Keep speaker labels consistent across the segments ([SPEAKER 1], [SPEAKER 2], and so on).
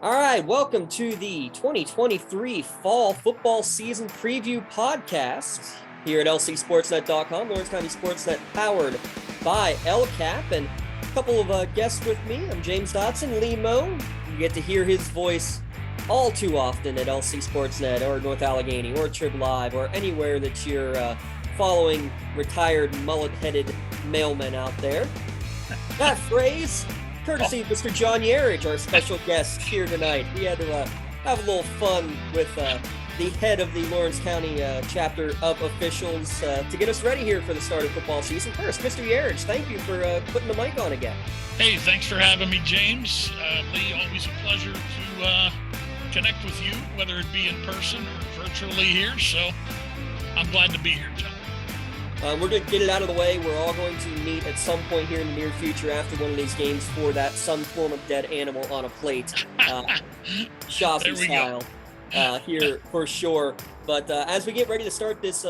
[SPEAKER 1] All right, welcome to the 2023 Fall Football Season Preview Podcast here at lcsportsnet.com, Lawrence County SportsNet, powered by LCAP, and a couple of guests with me. I'm James Dotson and Lee Mohn. You get to hear his voice all too often at LC Sportsnet or North Allegheny or Trib Live or anywhere that you're following retired mullet-headed mailmen out there. That phrase, courtesy of Mr. John Yerage, our special guest here tonight. We had to have a little fun with the head of the Lawrence County chapter of officials to get us ready here for the start of football season. First, Mr. Yerage, thank you for putting the mic on again.
[SPEAKER 2] Hey, thanks for having me, James. Lee, always a pleasure to connect with you, whether it be in person or virtually here. So I'm glad to be here, John.
[SPEAKER 1] We're going to get it out of the way. We're all going to meet at some point here in the near future after one of these games for that some form of dead animal on a plate, Shafi style, here for sure. But as we get ready to start this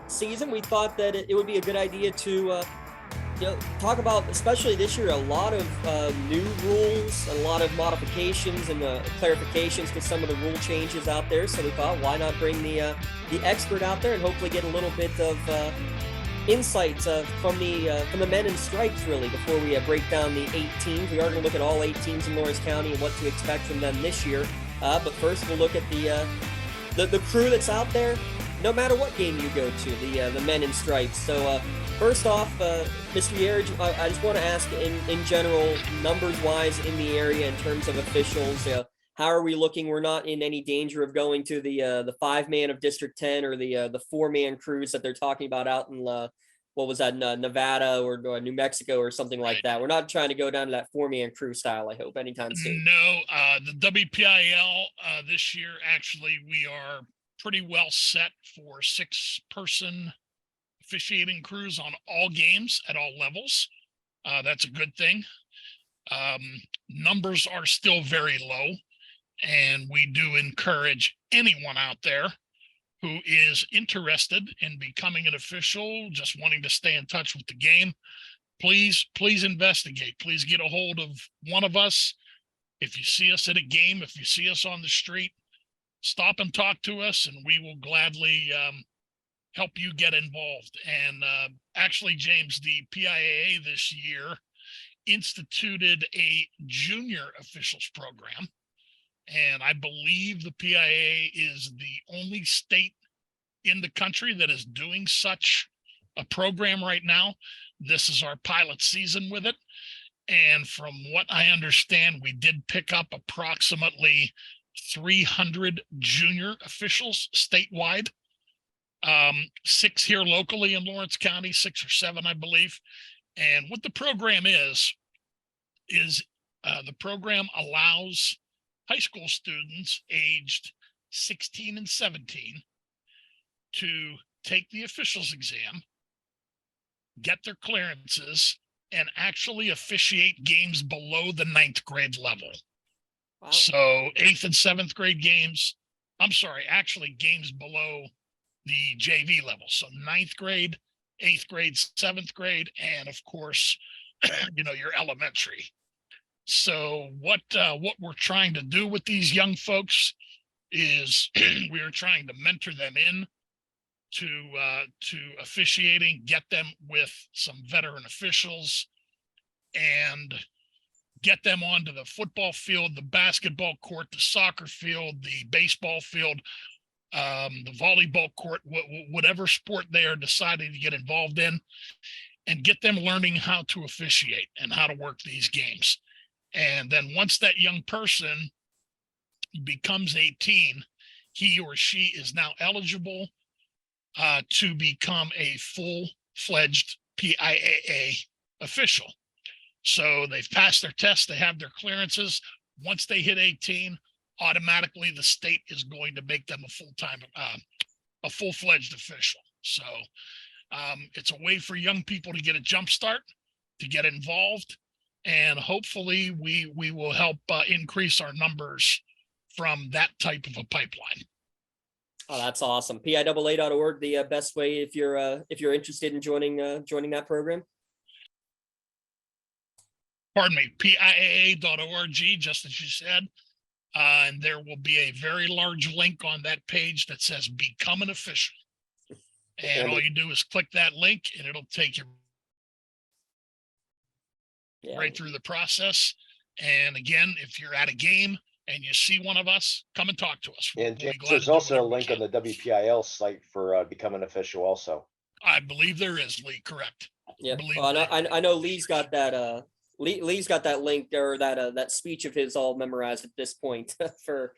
[SPEAKER 1] season, we thought that it would be a good idea to talk about, especially this year, a lot of new rules, a lot of modifications and clarifications to some of the rule changes out there. So we thought, why not bring the expert out there and hopefully get a little bit of insights from the men in stripes, really, before we break down the 8 teams. We are going to look at all 8 teams in Lawrence County and what to expect from them this year. But first, we'll look at the crew that's out there, no matter what game you go to, the men in stripes. So first off, Mr. Yerage, I just want to ask, in general, numbers-wise in the area in terms of officials, how are we looking? We're not in any danger of going to the 5-man of District 10 or the 4-man crews that they're talking about out in what was that, Nevada or New Mexico or something like that. We're not trying to go down to that 4-man crew style, I hope, anytime soon.
[SPEAKER 2] No, the WPIL this year, actually, we are pretty well set for 6-person officiating crews on all games at all levels. That's a good thing. Numbers are still very low. And we do encourage anyone out there who is interested in becoming an official, just wanting to stay in touch with the game, please investigate. Please get a hold of one of us. If you see us at a game, if you see us on the street, stop and talk to us, and we will gladly help you get involved. And actually, James, the PIAA this year instituted a junior officials program. And I believe the PIA is the only state in the country that is doing such a program right now. This is our pilot season with it. And from what I understand, we did pick up approximately 300 junior officials statewide, 6 here locally in Lawrence County, 6 or 7, I believe. And what the program is the program allows high school students aged 16 and 17 to take the officials exam, get their clearances, and actually officiate games below the 9th grade level. Wow. So 8th and 7th grade games, actually games below the JV level. So 9th grade, 8th grade, 7th grade, and of course, your elementary. So what we're trying to do with these young folks is we are trying to mentor them in to officiating, get them with some veteran officials, and get them onto the football field, the basketball court, the soccer field, the baseball field, the volleyball court, whatever sport they are deciding to get involved in, and get them learning how to officiate and how to work these games. And then once that young person becomes 18, he or she is now eligible to become a full-fledged PIAA official. So they've passed their test, they have their clearances. Once they hit 18, automatically the state is going to make them a full-fledged official. So it's a way for young people to get a jump start, to get involved. And hopefully we will help increase our numbers from that type of a pipeline.
[SPEAKER 1] Oh, that's awesome. PIAA.org, the best way if you're interested in joining that program.
[SPEAKER 2] Pardon me, PIAA.org, just as you said. And there will be a very large link on that page that says become an official. And all you do is click that link and it'll take you right through the process. And again, if you're at a game and you see one of us, come and talk to us.
[SPEAKER 3] And James, there's also a link on the WPIL site for becoming an official also.
[SPEAKER 2] I believe there is, Lee, correct.
[SPEAKER 1] Yeah, well, I know Lee's got that Lee's got that link or that speech of his all memorized at this point for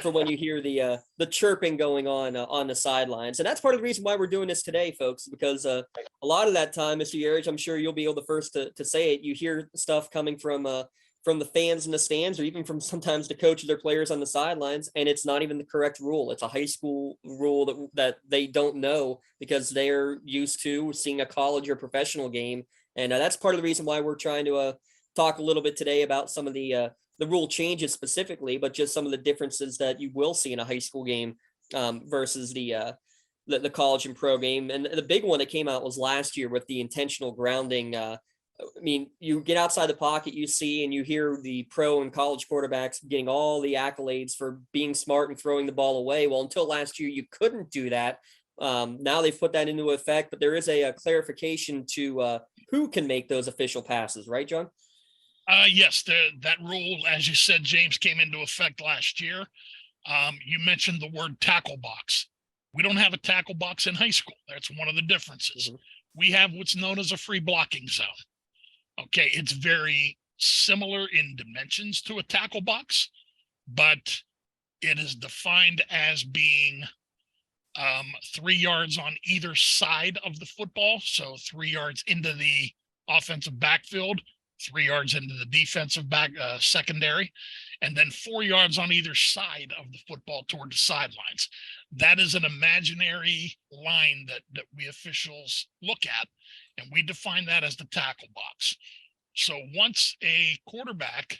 [SPEAKER 1] when you hear the chirping going on the sidelines. And that's part of the reason why we're doing this today, folks, because a lot of that time, Mr. Yerage, I'm sure you'll be able the first to say it, you hear stuff coming from the fans in the stands, or even from sometimes the coaches or players on the sidelines, and it's not even the correct rule. It's a high school rule that they don't know because they're used to seeing a college or professional game. And that's part of the reason why we're trying to talk a little bit today about some of the rule changes specifically, but just some of the differences that you will see in a high school game versus the college and pro game. And the big one that came out was last year with the intentional grounding. I mean, you get outside the pocket, you see, and you hear the pro and college quarterbacks getting all the accolades for being smart and throwing the ball away. Well, until last year, you couldn't do that. Now they've put that into effect, but there is a clarification to who can make those official passes, right, John?
[SPEAKER 2] Yes, that rule, as you said, James, came into effect last year. You mentioned the word tackle box. We don't have a tackle box in high school. That's one of the differences. Mm-hmm. We have what's known as a free blocking zone. Okay, it's very similar in dimensions to a tackle box, but it is defined as being 3 yards on either side of the football. So 3 yards into the offensive backfield, 3 yards into the defensive secondary, and then 4 yards on either side of the football toward the sidelines. That is an imaginary line that we officials look at, and we define that as the tackle box. So once a quarterback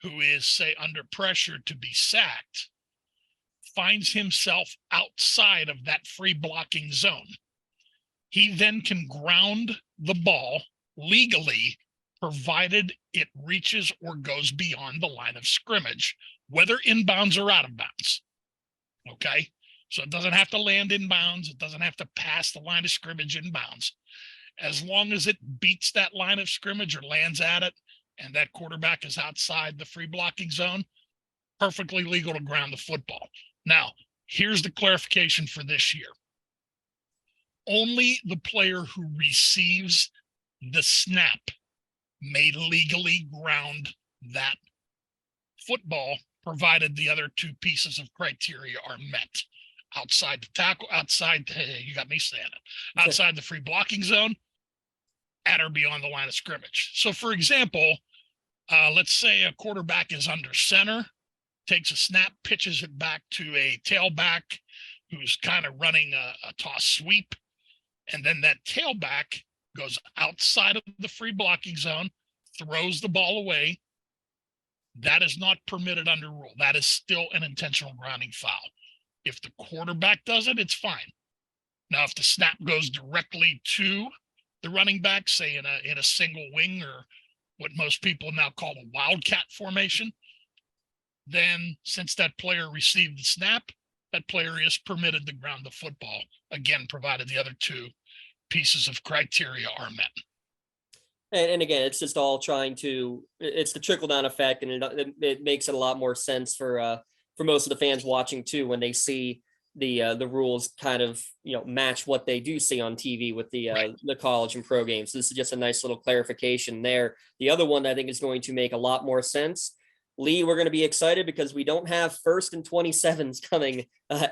[SPEAKER 2] who is, say, under pressure to be sacked finds himself outside of that free blocking zone, he then can ground the ball legally, provided it reaches or goes beyond the line of scrimmage, whether inbounds or out of bounds. Okay? So it doesn't have to land in bounds. It doesn't have to pass the line of scrimmage in bounds. As long as it beats that line of scrimmage or lands at it, and that quarterback is outside the free blocking zone, perfectly legal to ground the football. Now, here's the clarification for this year. Only the player who receives the snap may legally ground that football, provided the other two pieces of criteria are met. Outside the tackle, you got me saying it, outside the free blocking zone, at or beyond the line of scrimmage. So, for example, let's say a quarterback is under center, takes a snap, pitches it back to a tailback who's kind of running a toss sweep, and then that tailback goes outside of the free blocking zone, throws the ball away. That is not permitted under rule. That is still an intentional grounding foul. If the quarterback does it, it's fine. Now, if the snap goes directly to the running back, say in a single wing, or what most people now call a wildcat formation, then since that player received the snap, that player is permitted to ground the football, again, provided the other two pieces of criteria are met.
[SPEAKER 1] And again, it's just all it's the trickle down effect, and it makes it a lot more sense for most of the fans watching too, when they see the rules kind of, match what they do see on TV with the college and pro games. So this is just a nice little clarification there. The other one that I think is going to make a lot more sense, Lee, we're going to be excited because we don't have 1st and 27s coming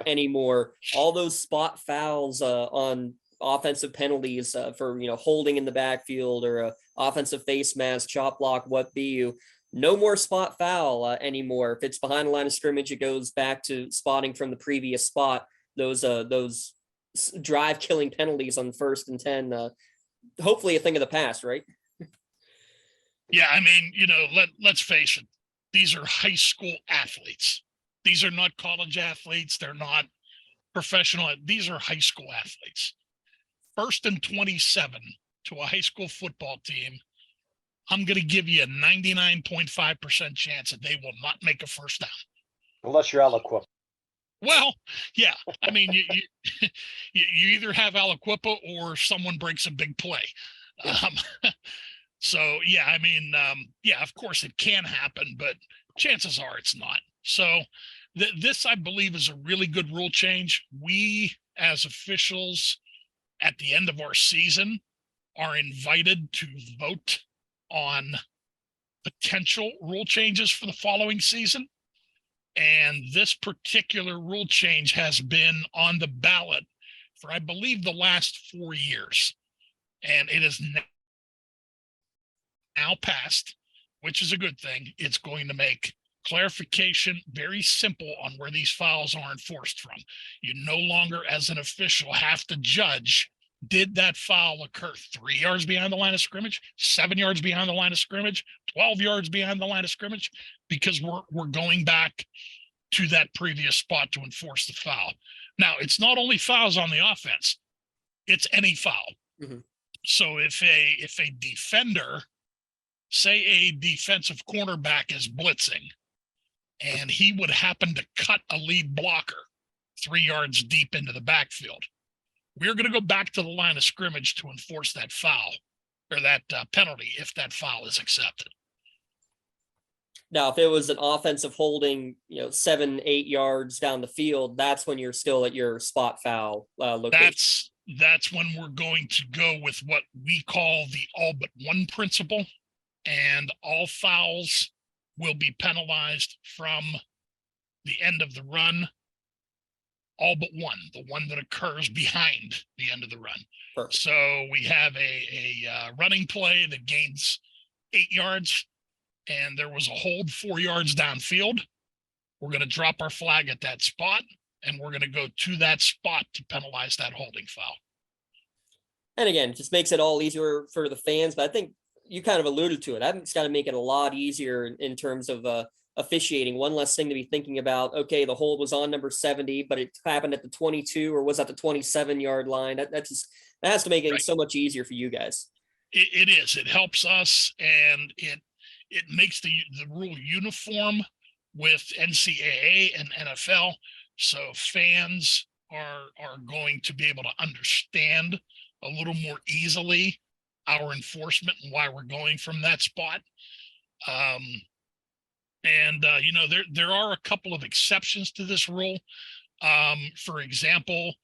[SPEAKER 1] anymore. All those spot fouls on offensive penalties for holding in the backfield, or a offensive face mask, chop block, what be you. No more spot foul anymore. If it's behind the line of scrimmage, it goes back to spotting from the previous spot. Those drive killing penalties on 1st and 10. Hopefully a thing of the past, right?
[SPEAKER 2] Yeah, I mean, let's face it. These are high school athletes. These are not college athletes. They're not professional. These are high school athletes. 1st and 27 to a high school football team. I'm going to give you a 99.5% chance that they will not make a first down.
[SPEAKER 3] Unless you're Aliquippa.
[SPEAKER 2] Well, yeah. I mean, you either have Aliquippa or someone breaks a big play. So, yeah, I mean, yeah, of course it can happen, but chances are it's not. So this, I believe, is a really good rule change. We, as officials, at the end of our season, are invited to vote on potential rule changes for the following season. And this particular rule change has been on the ballot for, I believe, the last 4 years. And it is now passed, which is a good thing. It's going to make clarification very simple on where these fouls are enforced from. You no longer, as an official, have to judge, did that foul occur 3 yards behind the line of scrimmage, 7 yards behind the line of scrimmage, 12 yards behind the line of scrimmage, because we're going back to that previous spot to enforce the foul. Now, it's not only fouls on the offense, it's any foul. Mm-hmm. So if a defender, say a defensive cornerback, is blitzing and he would happen to cut a lead blocker 3 yards deep into the backfield, we're going to go back to the line of scrimmage to enforce that foul or that penalty if that foul is accepted.
[SPEAKER 1] Now, if it was an offensive holding, 7-8 yards down the field, that's when you're still at your spot foul location.
[SPEAKER 2] That's when we're going to go with what we call the all but one principle, and all fouls will be penalized from the end of the run, all but one, the one that occurs behind the end of the run. Perfect. So we have a running play that gains 8 yards, and there was a hold 4 yards downfield. We're going to drop our flag at that spot, and we're going to go to that spot to penalize that holding foul.
[SPEAKER 1] And again, it just makes it all easier for the fans, but I think you kind of alluded to it. I think it's got to make it a lot easier in terms of officiating. One less thing to be thinking about. Okay, the hold was on number 70, but it happened at the 22 or was at the 27-yard line. That has to make it so much easier for you guys.
[SPEAKER 2] It is. It helps us, and it makes the rule uniform with NCAA and NFL. So fans are going to be able to understand a little more easily our enforcement and why we're going from that spot. There are a couple of exceptions to this rule. For example,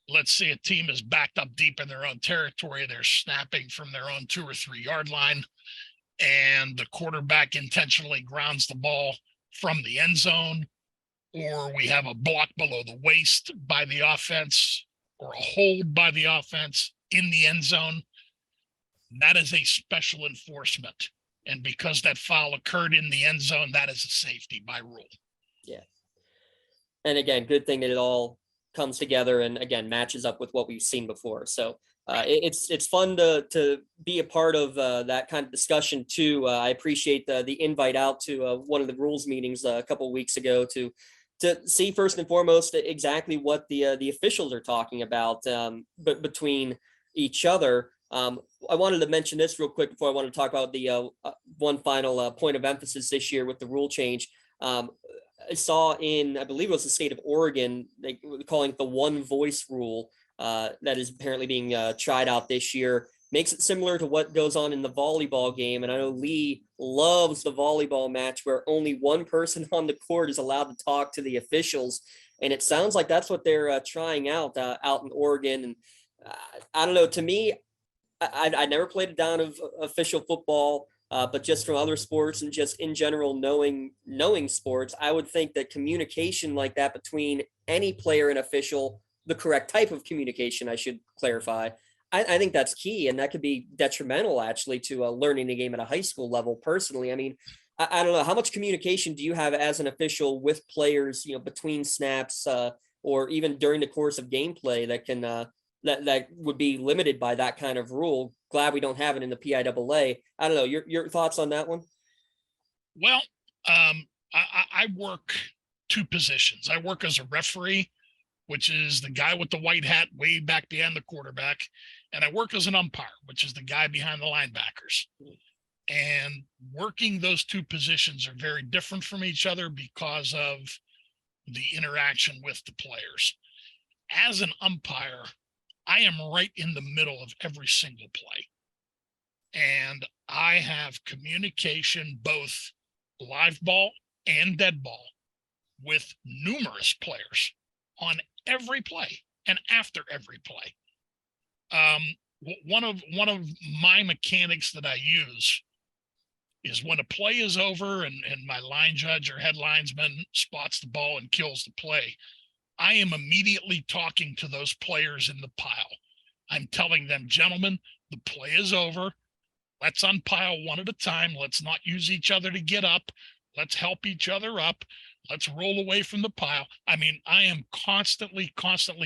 [SPEAKER 2] let's say a team is backed up deep in their own territory. They're snapping from their own 2 or 3 yard line, and the quarterback intentionally grounds the ball from the end zone, or we have a block below the waist by the offense or a hold by the offense in the end zone. That is a special enforcement. And because that foul occurred in the end zone, that is a safety by rule.
[SPEAKER 1] Yeah. And again, good thing that it all comes together and again, matches up with what we've seen before. So it's fun to be a part of that kind of discussion too. I appreciate the invite out to one of the rules meetings a couple of weeks ago to see first and foremost exactly what the officials are talking about, but between each other. I wanted to mention this real quick before I want to talk about the one final point of emphasis this year with the rule change. I saw I believe it was the state of Oregon, they were calling it the one voice rule that is apparently being tried out this year. Makes it similar to what goes on in the volleyball game. And I know Lee loves the volleyball match where only one person on the court is allowed to talk to the officials. And it sounds like that's what they're trying out in Oregon. And I don't know, to me, I never played a down of official football, but just from other sports and just in general knowing sports, I would think that communication like that between any player and official, the correct type of communication, I should clarify, I think that's key, and that could be detrimental actually to learning the game at a high school level. Personally, I mean, I don't know, how much communication do you have as an official with players, between snaps or even during the course of gameplay that can that would be limited by that kind of rule? Glad we don't have it in the PIAA. I don't know, your thoughts on that one?
[SPEAKER 2] Well, I work 2 positions. I work as a referee, which is the guy with the white hat way back behind the quarterback. And I work as an umpire, which is the guy behind the linebackers. And working those two positions are very different from each other because of the interaction with the players. As an umpire, I am right in the middle of every single play. And I have communication, both live ball and dead ball, with numerous players on every play and after every play. One of my mechanics that I use is when a play is over and my line judge or head linesman spots the ball and kills the play, I am immediately talking to those players in the pile. I'm telling them, gentlemen, the play is over. Let's unpile one at a time. Let's not use each other to get up. Let's help each other up. Let's roll away from the pile. I mean, I am constantly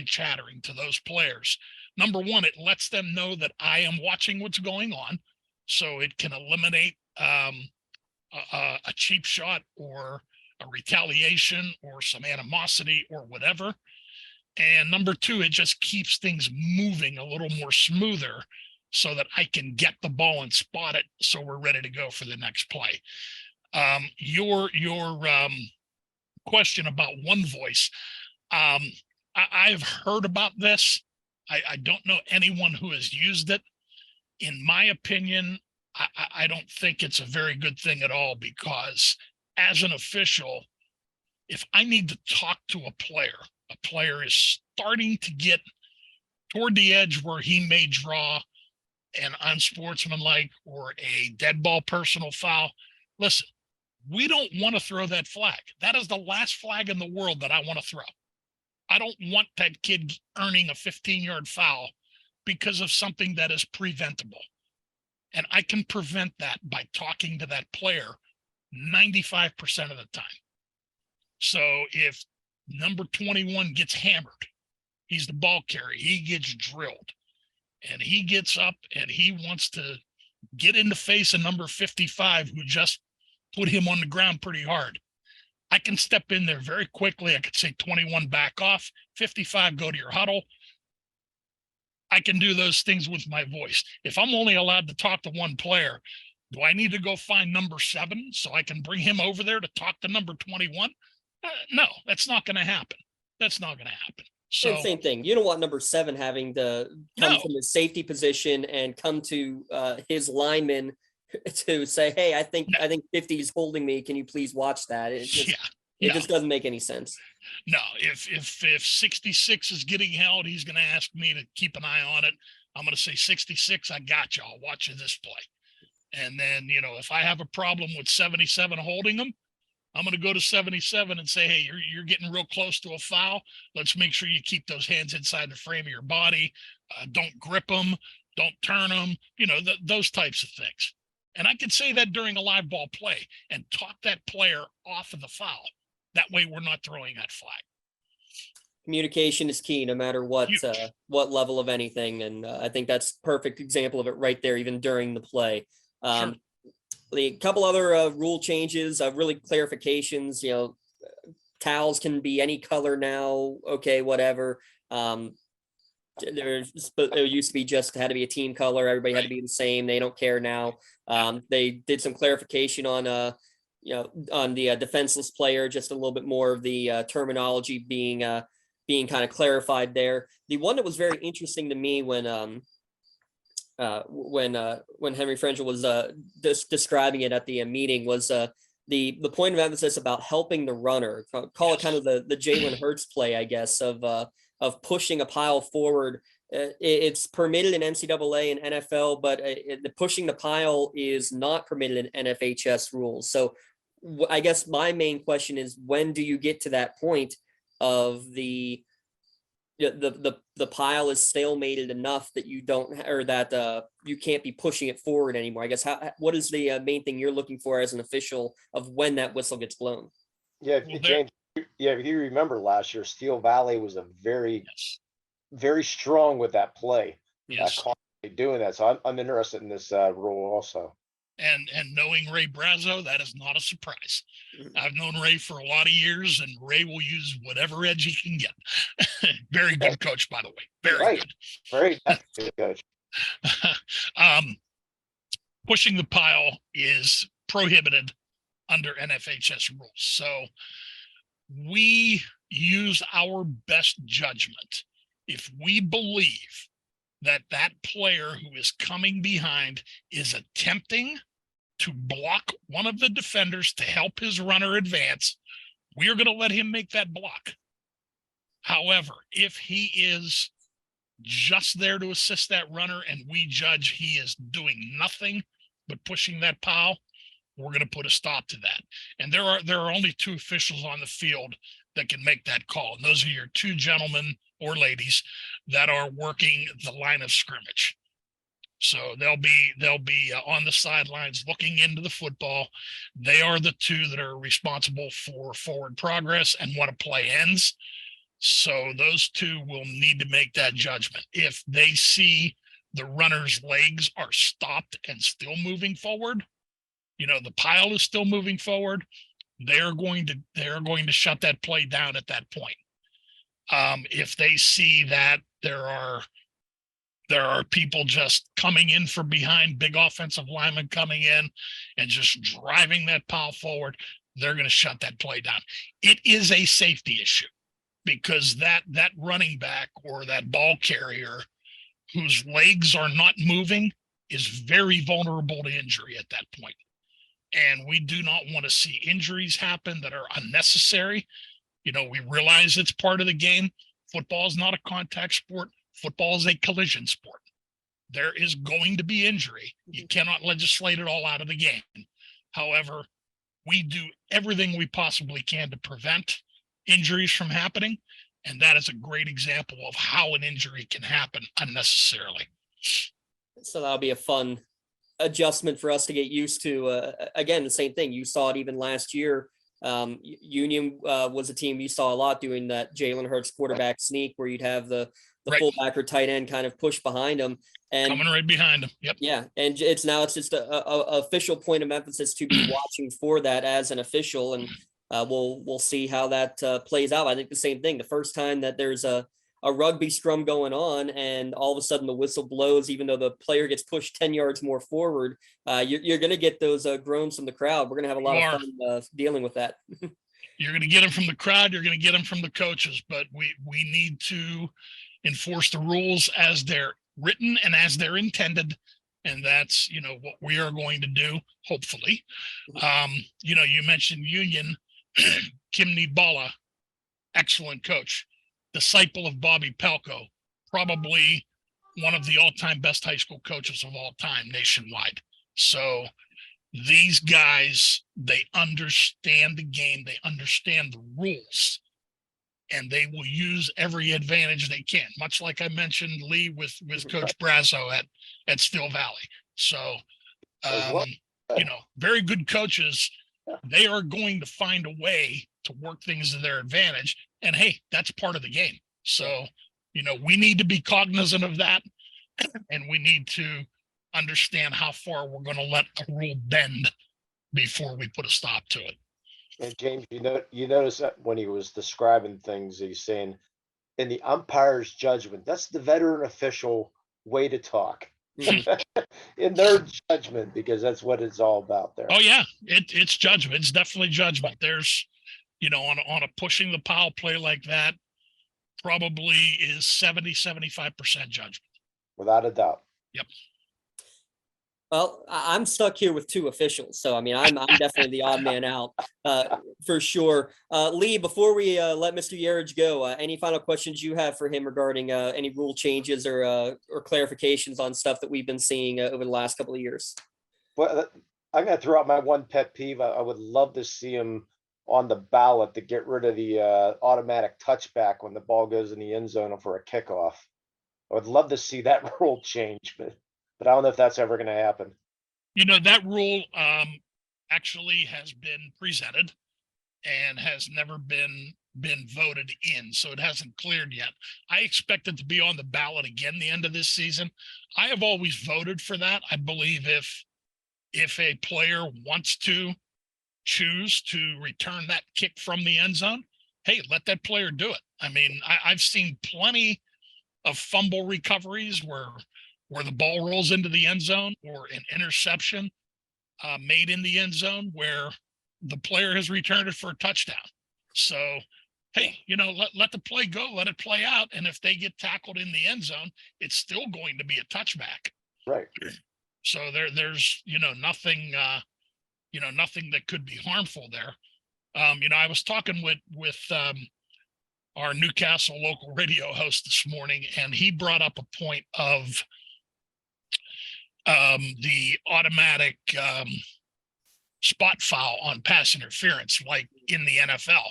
[SPEAKER 2] chattering to those players. Number one, it lets them know that I am watching what's going on, so it can eliminate a cheap shot or a retaliation or some animosity or whatever. And number two, it just keeps things moving a little more smoother so that I can get the ball and spot it so we're ready to go for the next play. Your question about one voice, I've heard about this. I don't know anyone who has used it. In my opinion, I don't think it's a very good thing at all, because as an official, if I need to talk to a player is starting to get toward the edge where he may draw an unsportsmanlike or a dead ball personal foul, listen, we don't want to throw that flag. That is the last flag in the world that I want to throw. I don't want that kid earning a 15-yard foul because of something that is preventable. And I can prevent that by talking to that player 95% of the time. So if number 21 gets hammered, he's the ball carrier, he gets drilled, and he gets up and he wants to get in the face of number 55, who just put him on the ground pretty hard, I can step in there very quickly. I could say, 21, back off, 55, go to your huddle. I can do those things with my voice. If I'm only allowed to talk to one player, do I need to go find number 7 so I can bring him over there to talk to number 21? No, that's not going to happen. That's not going to happen. So
[SPEAKER 1] and same thing. You don't want number 7 having to come from his safety position and come to his lineman to say, "Hey, I think 50 is holding me. Can you please watch that?" It just doesn't make any sense.
[SPEAKER 2] No, if 66 is getting held, he's going to ask me to keep an eye on it. I'm going to say, 66, I got you. I'll watch you this play. And then, if I have a problem with 77 holding him, I'm going to go to 77 and say, "Hey, you're getting real close to a foul. Let's make sure you keep those hands inside the frame of your body. Don't grip them. Don't turn them." Those types of things. And I can say that during a live ball play and talk that player off of the foul. That way we're not throwing that flag.
[SPEAKER 1] Communication is key, no matter what level of anything. And I think that's a perfect example of it right there, even during the play.
[SPEAKER 2] Sure.
[SPEAKER 1] A couple other rule changes, really clarifications. Towels can be any color now. Okay, whatever. There used to be just had to be a team color. Everybody had to be the same. They don't care now. They did some clarification on on the defenseless player, just a little bit more of the terminology being kind of clarified there. The one that was very interesting to me when Henry Frangel was describing it at the meeting was the point of emphasis about helping the runner. Call it kind of the Jalen Hurts play, I guess, of pushing a pile forward. It's permitted in NCAA and NFL, but the pushing the pile is not permitted in NFHS rules. So I guess my main question is, when do you get to that point of the pile is stalemated enough that you don't, or that you can't be pushing it forward anymore? I guess what is the main thing you're looking for as an official of when that whistle gets blown?
[SPEAKER 3] Yeah, James. Yeah, if you remember last year, Steel Valley was a very strong with that play.
[SPEAKER 2] Yes.
[SPEAKER 3] Doing that. So I'm interested in this rule also.
[SPEAKER 2] And knowing Ray Brazo, that is not a surprise. I've known Ray for a lot of years, and Ray will use whatever edge he can get. Very good coach, by the way. Very good.
[SPEAKER 3] Very good coach.
[SPEAKER 2] pushing the pile is prohibited under NFHS rules. So we use our best judgment. If we believe that that player who is coming behind is attempting to block one of the defenders to help his runner advance, we are going to let him make that block. However, if he is just there to assist that runner and we judge he is doing nothing but pushing that pile, we're going to put a stop to that. And there are only two officials on the field that can make that call. And those are your two gentlemen or ladies that are working the line of scrimmage. So they'll be on the sidelines looking into the football. They are the two that are responsible for forward progress and when a play ends. So those two will need to make that judgment. If they see the runner's legs are stopped and still moving forward, the pile is still moving forward, they're going to shut that play down at that point. If they see that there are people just coming in from behind, big offensive linemen coming in and just driving that pile forward, they're going to shut that play down. It is a safety issue because that running back or that ball carrier whose legs are not moving is very vulnerable to injury at that point. And we do not want to see injuries happen that are unnecessary. We realize it's part of the game. Football is not a contact sport. Football is a collision sport. There is going to be injury. You cannot legislate it all out of the game. However, we do everything we possibly can to prevent injuries from happening. And that is a great example of how an injury can happen unnecessarily.
[SPEAKER 1] So that'll be a fun adjustment for us to get used to. Again, the same thing. You saw it even last year. Union was a team you saw a lot doing that Jalen Hurts quarterback sneak where you'd have the right fullback or tight end kind of push behind him and
[SPEAKER 2] coming right behind him. Yep.
[SPEAKER 1] Yeah. And it's just a official point of emphasis to be watching for that as an official. And we'll see how that plays out. I think the same thing. The first time that there's a rugby scrum going on and all of a sudden the whistle blows, even though the player gets pushed 10 yards more forward, you're going to get those groans from the crowd. We're going to have a lot of fun dealing with that.
[SPEAKER 2] You're going to get them from the crowd. You're going to get them from the coaches, but we need to enforce the rules as they're written and as they're intended. And that's, what we are going to do, hopefully. You mentioned Union, Kimney Bala, excellent coach. Disciple of Bobby Pelko, probably one of the all-time best high school coaches of all time nationwide. So these guys, they understand the game, they understand the rules, and they will use every advantage they can, much like I mentioned Lee with Coach Brazo at Steel Valley. So, very good coaches, they are going to find a way to work things to their advantage. And hey, that's part of the game. So, we need to be cognizant of that. And we need to understand how far we're going to let a rule bend before we put a stop to it.
[SPEAKER 3] And James, you notice that when he was describing things, he's saying in the umpire's judgment, that's the veteran official way to talk. In their judgment, because that's what it's all about there.
[SPEAKER 2] Oh yeah, it's judgment. It's definitely judgment. There's, on a pushing the pile play like that, probably is 70-75% judgment.
[SPEAKER 3] Without a doubt.
[SPEAKER 2] Yep.
[SPEAKER 1] Well, I'm stuck here with two officials, so I'm definitely the odd man out for sure. Lee, before we let Mr. Yerage go, any final questions you have for him regarding any rule changes or clarifications on stuff that we've been seeing over the last couple of years?
[SPEAKER 3] Well, I'm going to throw out my one pet peeve. I would love to see him on the ballot to get rid of the automatic touchback when the ball goes in the end zone for a kickoff. I would love to see that rule change, but I don't know if that's ever going to happen.
[SPEAKER 2] That rule actually has been presented and has never been voted in, so it hasn't cleared yet. I expect it to be on the ballot again the end of this season. I have always voted for that. I believe if a player wants to choose to return that kick from the end zone, hey, let that player do it. I mean, I've seen plenty of fumble recoveries where where the ball rolls into the end zone or an interception made in the end zone where the player has returned it for a touchdown. So, hey, let the play go, let it play out. And if they get tackled in the end zone, it's still going to be a touchback.
[SPEAKER 3] Right.
[SPEAKER 2] So there's, nothing, nothing that could be harmful there. I was talking with our Newcastle local radio host this morning, and he brought up a point of the automatic spot foul on pass interference, like in the NFL.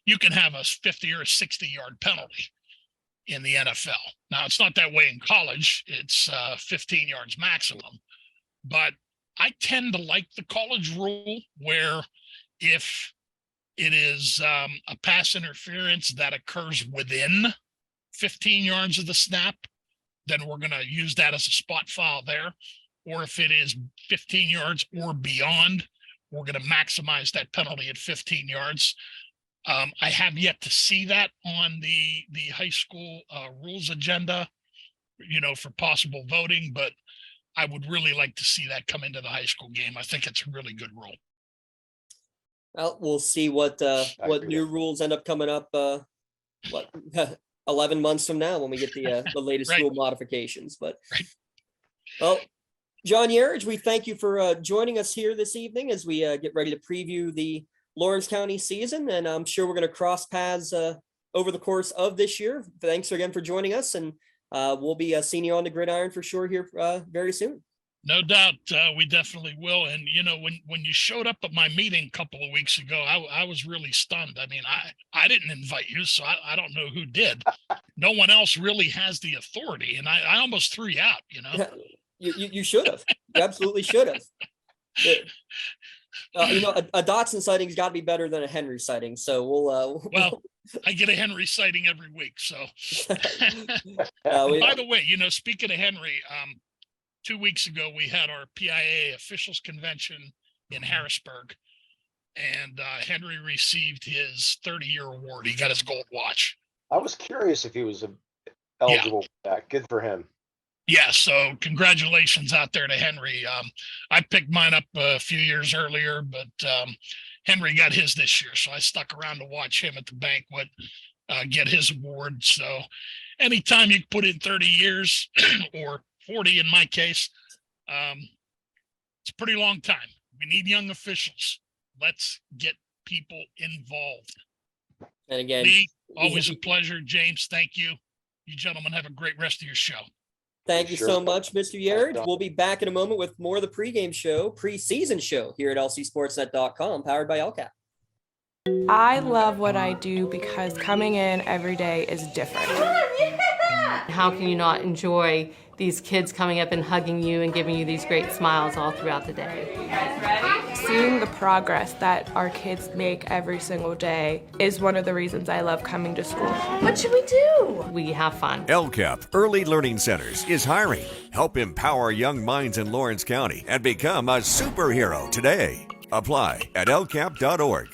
[SPEAKER 2] You can have a 50 or a 60-yard penalty in the NFL. Now, it's not that way in college. It's 15 yards maximum. But I tend to like the college rule where if it is a pass interference that occurs within 15 yards of the snap, then we're going to use that as a spot foul there. Or if it is 15 yards or beyond, we're going to maximize that penalty at 15 yards. I have yet to see that on the high school rules agenda, for possible voting, but I would really like to see that come into the high school game. I think it's a really good rule.
[SPEAKER 1] Well, we'll see what new rules end up coming up. 11 months from now when we get the latest
[SPEAKER 2] Right.
[SPEAKER 1] rule modifications. But
[SPEAKER 2] Right.
[SPEAKER 1] Well, John Yerage, we thank you for joining us here this evening as we get ready to preview the Lawrence County season, and I'm sure we're going to cross paths over the course of this year. Thanks again for joining us, and we'll be seeing you on the gridiron for sure here very soon.
[SPEAKER 2] No doubt, we definitely will. And when you showed up at my meeting a couple of weeks ago, I was really stunned. I mean, I didn't invite you, so I don't know who did. No one else really has the authority, and I almost threw you out.
[SPEAKER 1] You should have. You absolutely should have. A Dotson sighting's got to be better than a Henry sighting. So we'll.
[SPEAKER 2] Well, I get a Henry sighting every week. So,
[SPEAKER 1] we-
[SPEAKER 2] by the way, speaking of Henry, 2 weeks ago we had our PIA officials convention in Harrisburg, and Henry received his 30-year award. He got his gold watch.
[SPEAKER 3] I was curious if he was eligible for that. Good for him.
[SPEAKER 2] Yeah, so congratulations out there to Henry. I picked mine up a few years earlier, but Henry got his this year, so I stuck around to watch him at the banquet get his award. So anytime you put in 30 years or 40 in my case, it's a pretty long time. We need young officials. Let's get people involved.
[SPEAKER 1] And again,
[SPEAKER 2] Lee, always a pleasure. James, thank you. You gentlemen have a great rest of your show.
[SPEAKER 1] thank you
[SPEAKER 3] Sure.
[SPEAKER 1] so much, Mr. Yerage. We'll be back in a moment with more of the preseason show here at lcsportsnet.com, powered by LCAP.
[SPEAKER 4] I love what I do because coming in every day is different.
[SPEAKER 5] How can you not enjoy these kids coming up and hugging you and giving you these great smiles all throughout the day?
[SPEAKER 4] Seeing the progress that our kids make every single day is one of the reasons I love coming to school.
[SPEAKER 5] What should we do? We have fun.
[SPEAKER 6] LCAP Early Learning Centers is hiring. Help empower young minds in Lawrence County and become a superhero today. Apply at lcap.org.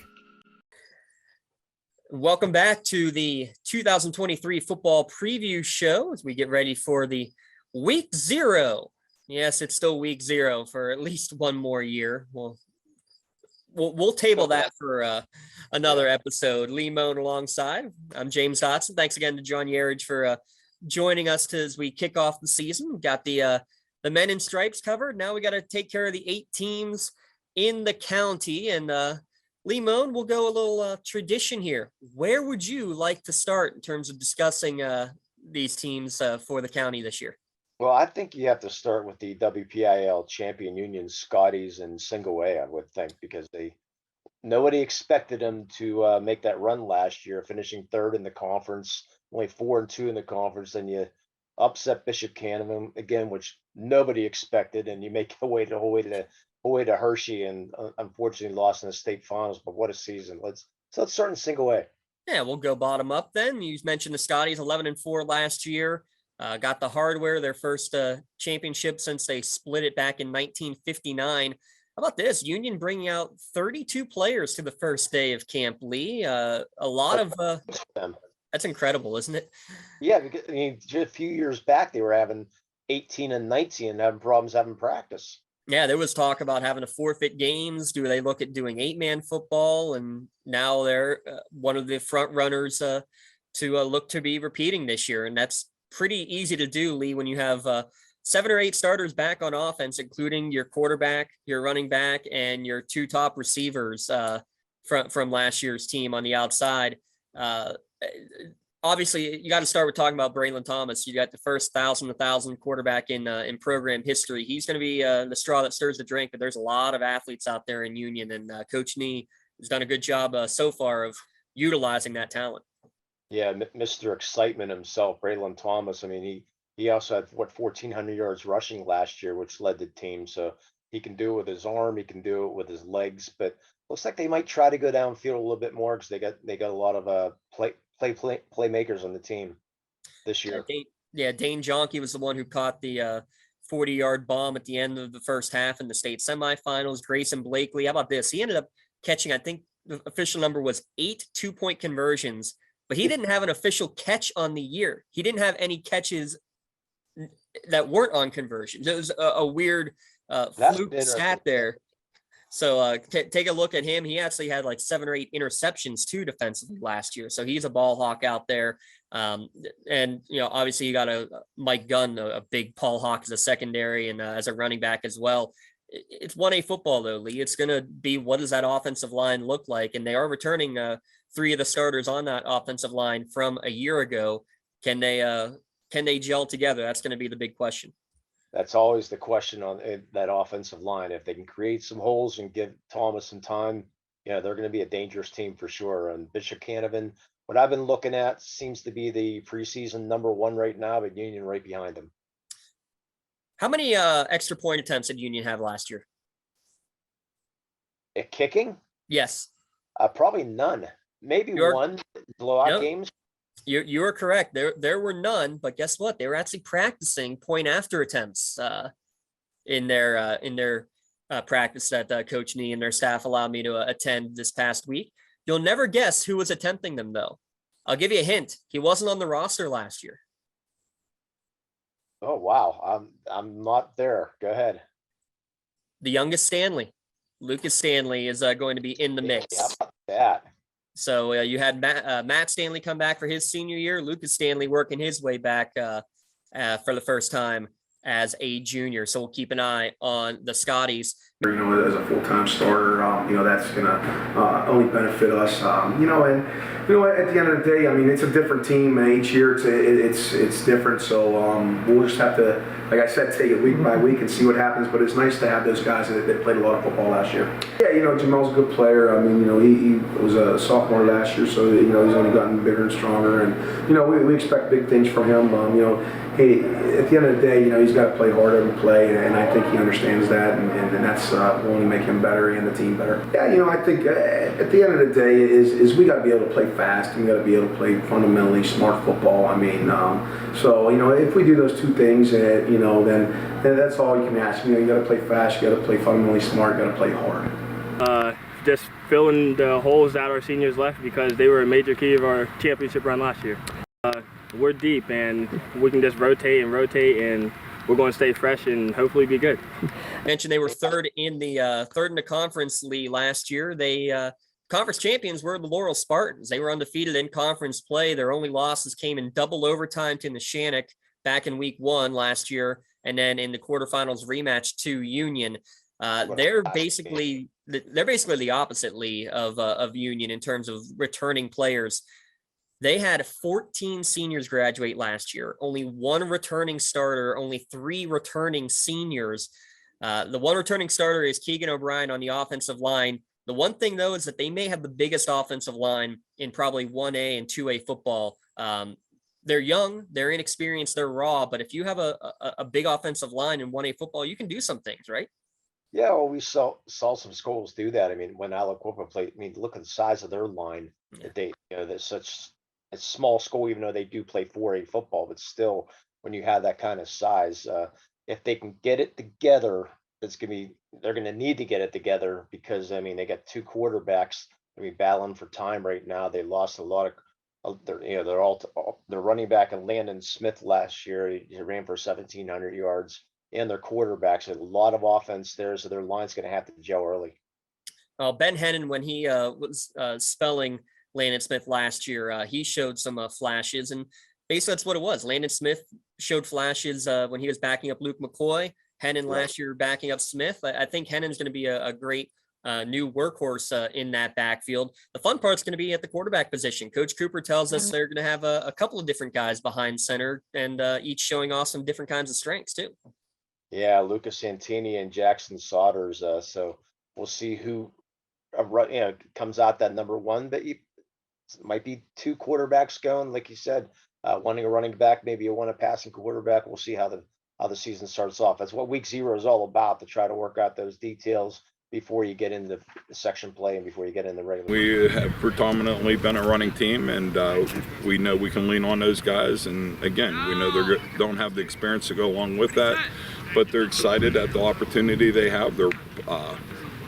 [SPEAKER 1] Welcome back to the 2023 football preview show as we get ready for the week 0. Yes, it's still week 0 for at least one more year. We'll table that for another episode. Lee Mohn alongside. I'm James Dotson. Thanks again to John Yerage for joining us as we kick off the season. We've got the men in stripes covered. Now we got to take care of the 8 teams in the county, and Lee Mohn, we'll go a little tradition here. Where would you like to start in terms of discussing these teams for the county this year?
[SPEAKER 3] Well, I think you have to start with the WPIL champion union, Scotties and Single A, I would think, because nobody expected them to make that run last year, finishing 3rd in the conference, only 4-2 in the conference, and you upset Bishop Canevin again, which nobody expected, and you make your way to Hershey, and unfortunately lost in the state finals. But what a season! Let's start in Single A.
[SPEAKER 1] Yeah, we'll go bottom up then. You mentioned the Scotties, 11-4 last year. Got the hardware, their first championship since they split it back in 1959. How about this? Union bringing out 32 players to the first day of Camp Lee. A lot of that's incredible, isn't it?
[SPEAKER 3] Yeah, because I mean, just a few years back, they were having 18 and 19 and having problems having practice.
[SPEAKER 1] Yeah, there was talk about having to forfeit games. Do they look at doing 8-man football? And now they're one of the front runners to look to be repeating this year. And that's pretty easy to do, Lee, when you have 7 or 8 starters back on offense, including your quarterback, your running back, and your 2 top receivers from last year's team on the outside. Obviously, you got to start with talking about Braylon Thomas. You got the first 1,000 quarterback in program history. He's going to be the straw that stirs the drink, but there's a lot of athletes out there in Union, and Coach Nee has done a good job so far of utilizing that talent.
[SPEAKER 3] Yeah, Mr. Excitement himself, Braylon Thomas. I mean, he also had 1,400 yards rushing last year, which led the team. So he can do it with his arm, he can do it with his legs. But looks like they might try to go downfield a little bit more because they got a lot of playmakers on the team this year.
[SPEAKER 1] Dane Jonke was the one who caught the 40-yard bomb at the end of the first half in the state semifinals. Grayson Blakely, how about this? He ended up catching, I think the official number was 8 2-point conversions, but he didn't have an official catch on the year. He didn't have any catches that weren't on conversions. It was a weird fluke stat there. So take a look at him. He actually had like 7 or 8 interceptions too defensively last year. So he's a ball hawk out there. And, obviously you got a Mike Gunn, a big ball hawk as a secondary and as a running back as well. It's 1A football though, Lee. It's going to be, what does that offensive line look like? And they are returning 3 of the starters on that offensive line from a year ago. Can they gel together? That's going to be the big question.
[SPEAKER 3] That's always the question on that offensive line. If they can create some holes and give Thomas some time, they're going to be a dangerous team for sure. And Bishop Canavan, what I've been looking at, seems to be the preseason number 1 right now, but Union right behind them.
[SPEAKER 1] How many extra point attempts did Union have last year?
[SPEAKER 3] At kicking?
[SPEAKER 1] Yes.
[SPEAKER 3] Probably none. Maybe one blowout games.
[SPEAKER 1] You are correct. There were none, but guess what? They were actually practicing point after attempts in their practice that Coach Nee and their staff allowed me to attend this past week. You'll never guess who was attempting them, though. I'll give you a hint. He wasn't on the roster last year.
[SPEAKER 3] Oh wow, I'm not there. Go ahead.
[SPEAKER 1] The youngest Stanley, Lucas Stanley, is going to be in the mix.
[SPEAKER 3] Yeah, how about that?
[SPEAKER 1] So you had Matt Stanley come back for his senior year. Lucas Stanley working his way back for the first time as a junior. So we'll keep an eye on the Scotties.
[SPEAKER 7] As a full-time starter, that's going to only benefit us. And at the end of the day, I mean, it's a different team each year. It's different. So we'll just have to, like I said, take it week by week and see what happens. But it's nice to have those guys that played a lot of football last year. Yeah, Jamel's a good player. I mean, he was a sophomore last year, so he's only gotten bigger and stronger. And we expect big things from him. Hey, at the end of the day, he's got to play hard every play, and I think he understands that, and that's will only make him better and the team better. Yeah, I think at the end of the day is we got to be able to play fast, and we got to be able to play fundamentally smart football. I mean, so if we do those 2 things, then that's all you can ask. You got to play fast, you got to play fundamentally smart, you got to play hard.
[SPEAKER 8] Just filling the holes that our seniors left because they were a major key of our championship run last year. We're deep and we can just rotate and we're going to stay fresh and hopefully be good.
[SPEAKER 1] Mentioned they were third in the conference league last year. They conference champions were the Laurel Spartans. They were undefeated in conference play. Their only losses came in double overtime to Neshannock back in week 1 last year, and then in the quarterfinals rematch to Union. They're basically the opposite, Lee, of Union in terms of returning players. They had 14 seniors graduate last year, only 1 returning starter, only 3 returning seniors. The 1 returning starter is Keegan O'Brien on the offensive line. The one thing, though, is that they may have the biggest offensive line in probably 1A and 2A football. They're young, they're inexperienced, they're raw, but if you have a big offensive line in 1A football, you can do some things, right?
[SPEAKER 3] Yeah, well, we saw some schools do that. I mean, when Aliquippa played, I mean, look at the size of their line. That they, they're such a small school, even though they do play 4A football, but still, when you have that kind of size, if they can get it together, they're gonna need to get it together because I mean they got 2 quarterbacks. I mean, battling for time right now. They lost a lot Their running back and Landon Smith last year, he ran for 1,700 yards, and their quarterbacks, a lot of offense there, so their line's going to have to gel early.
[SPEAKER 1] Ben Hennon, when he was spelling Landon Smith last year, he showed some flashes, and basically that's what it was. Landon Smith showed flashes when he was backing up Luke McCoy. Hennon last year backing up Smith. I think Hennon's going to be a great new workhorse in that backfield. The fun part's going to be at the quarterback position. Coach Cooper tells us they're going to have a couple of different guys behind center, and each showing off some different kinds of strengths too.
[SPEAKER 3] Yeah, Lucas Santini and Jackson Saunders. So we'll see who comes out that number one. But it might be two quarterbacks going, like you said, one a running back, maybe a passing quarterback. We'll see how the season starts off. That's what week 0 is all about, to try to work out those details before you get into section play and before you get in the regular.
[SPEAKER 9] We have predominantly been a running team, and we know we can lean on those guys. And again, we know they don't have the experience to go along with that, but they're excited at the opportunity they have. They're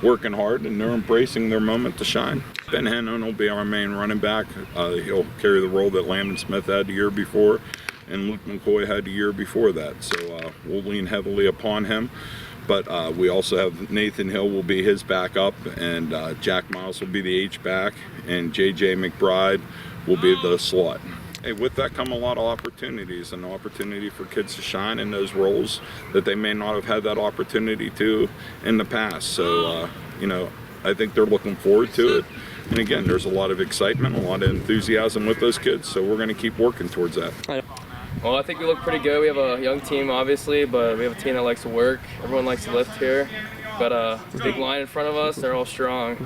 [SPEAKER 9] working hard, and they're embracing their moment to shine. Ben Hennon will be our main running back. He'll carry the role that Landon Smith had the year before, and Luke McCoy had the year before that. So we'll lean heavily upon him. But we also have Nathan Hill will be his backup, and Jack Miles will be the H-back, and J.J. McBride will be the slot. Hey, with that come a lot of opportunities, and the opportunity for kids to shine in those roles that they may not have had that opportunity to in the past. So, I think they're looking forward to it. And again, there's a lot of excitement, a lot of enthusiasm with those kids, so we're going to keep working towards that.
[SPEAKER 10] Well, I think we look pretty good. We have a young team, obviously, but we have a team that likes to work. Everyone likes to lift here. But a big line in front of us, they're all strong.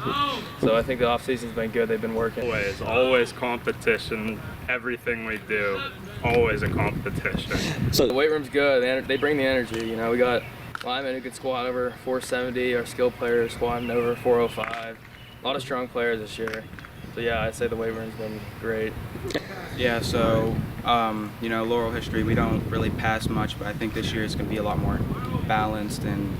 [SPEAKER 10] So I think the offseason's been good. They've been working.
[SPEAKER 11] Always competition. Everything we do, always a competition.
[SPEAKER 10] So the weight room's good. They bring the energy. We got linemen who could squat over 470. Our skill players squatting over 405. A lot of strong players this year. So yeah, I'd say the weight room's been great.
[SPEAKER 12] Yeah, so, Laurel history, we don't really pass much, but I think this year it's going to be a lot more balanced, and,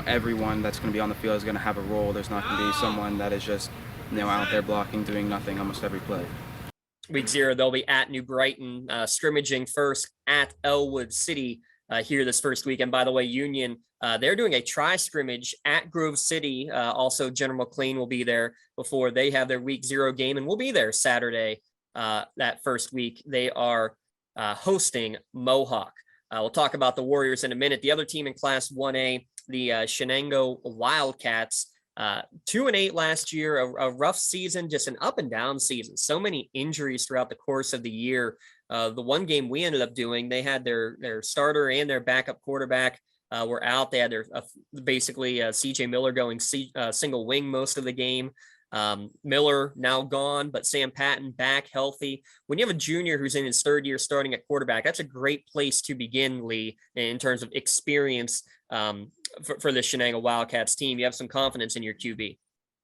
[SPEAKER 12] everyone that's going to be on the field is going to have a role. There's not going to be someone that is just, out there blocking, doing nothing almost every play.
[SPEAKER 1] Week 0, they'll be at New Brighton, scrimmaging first at Ellwood City here this first week. And by the way, Union, they're doing a tri-scrimmage at Grove City. Also, General McLean will be there before they have their week 0 game, and we'll be there Saturday that first week. They are hosting Mohawk. We'll talk about the Warriors in a minute. The other team in Class 1A, the Shenango Wildcats, 2-8 last year, a rough season, just an up and down season. So many injuries throughout the course of the year. The one game we ended up doing, they had their starter and their backup quarterback were out. They had their basically CJ Miller going single wing most of the game. Miller now gone, but Sam Patton back healthy. When you have a junior who's in his 3rd year starting at quarterback, that's a great place to begin, Lee, in terms of experience for the Shenango Wildcats team. You have some confidence in your QB.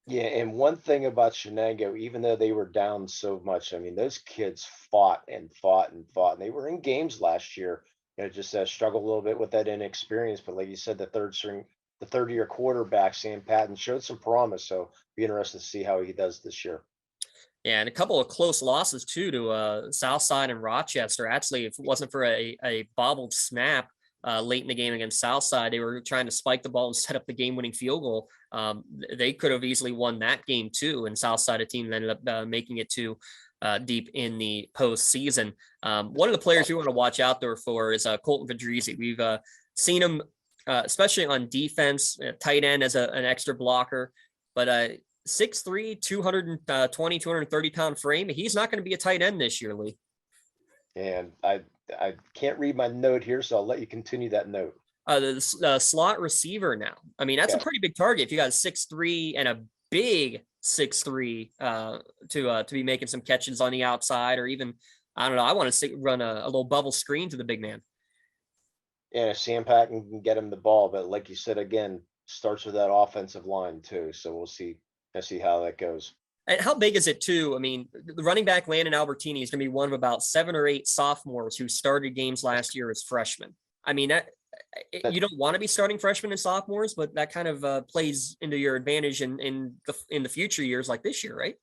[SPEAKER 3] Yeah, and one thing about Shenango, even though they were down so much, those kids fought and fought and fought, and they were in games last year. Just struggled a little bit with that inexperience. But like you said, the 3rd year quarterback, Sam Patton, showed some promise. So be interested to see how he does this year.
[SPEAKER 1] Yeah, and a couple of close losses too to Southside and Rochester. Actually, if it wasn't for a bobbled snap late in the game against Southside, they were trying to spike the ball and set up the game-winning field goal. They could have easily won that game too, and Southside, a team that ended up making it to deep in the postseason. One of the players we want to watch out there for is Colton Vidrizi. We've seen him, especially on defense, tight end as an extra blocker, but 6'3", 220, 230-pound frame. He's not going to be a tight end this year, Lee.
[SPEAKER 3] And I can't read my note here, so I'll let you continue that note.
[SPEAKER 1] The slot receiver now. That's a pretty big target. If you got 6'3" and a big 6'3" to be making some catches on the outside, or even, I don't know, I want to run a little bubble screen to the big man.
[SPEAKER 3] Yeah, Sam Patton can get him the ball, but like you said, again, starts with that offensive line too. So we'll see how that goes.
[SPEAKER 1] And how big is it too? The running back Landon Albertini is going to be one of about 7 or 8 sophomores who started games last year as freshmen. You don't want to be starting freshmen and sophomores, but that kind of plays into your advantage in the future years like this year, right?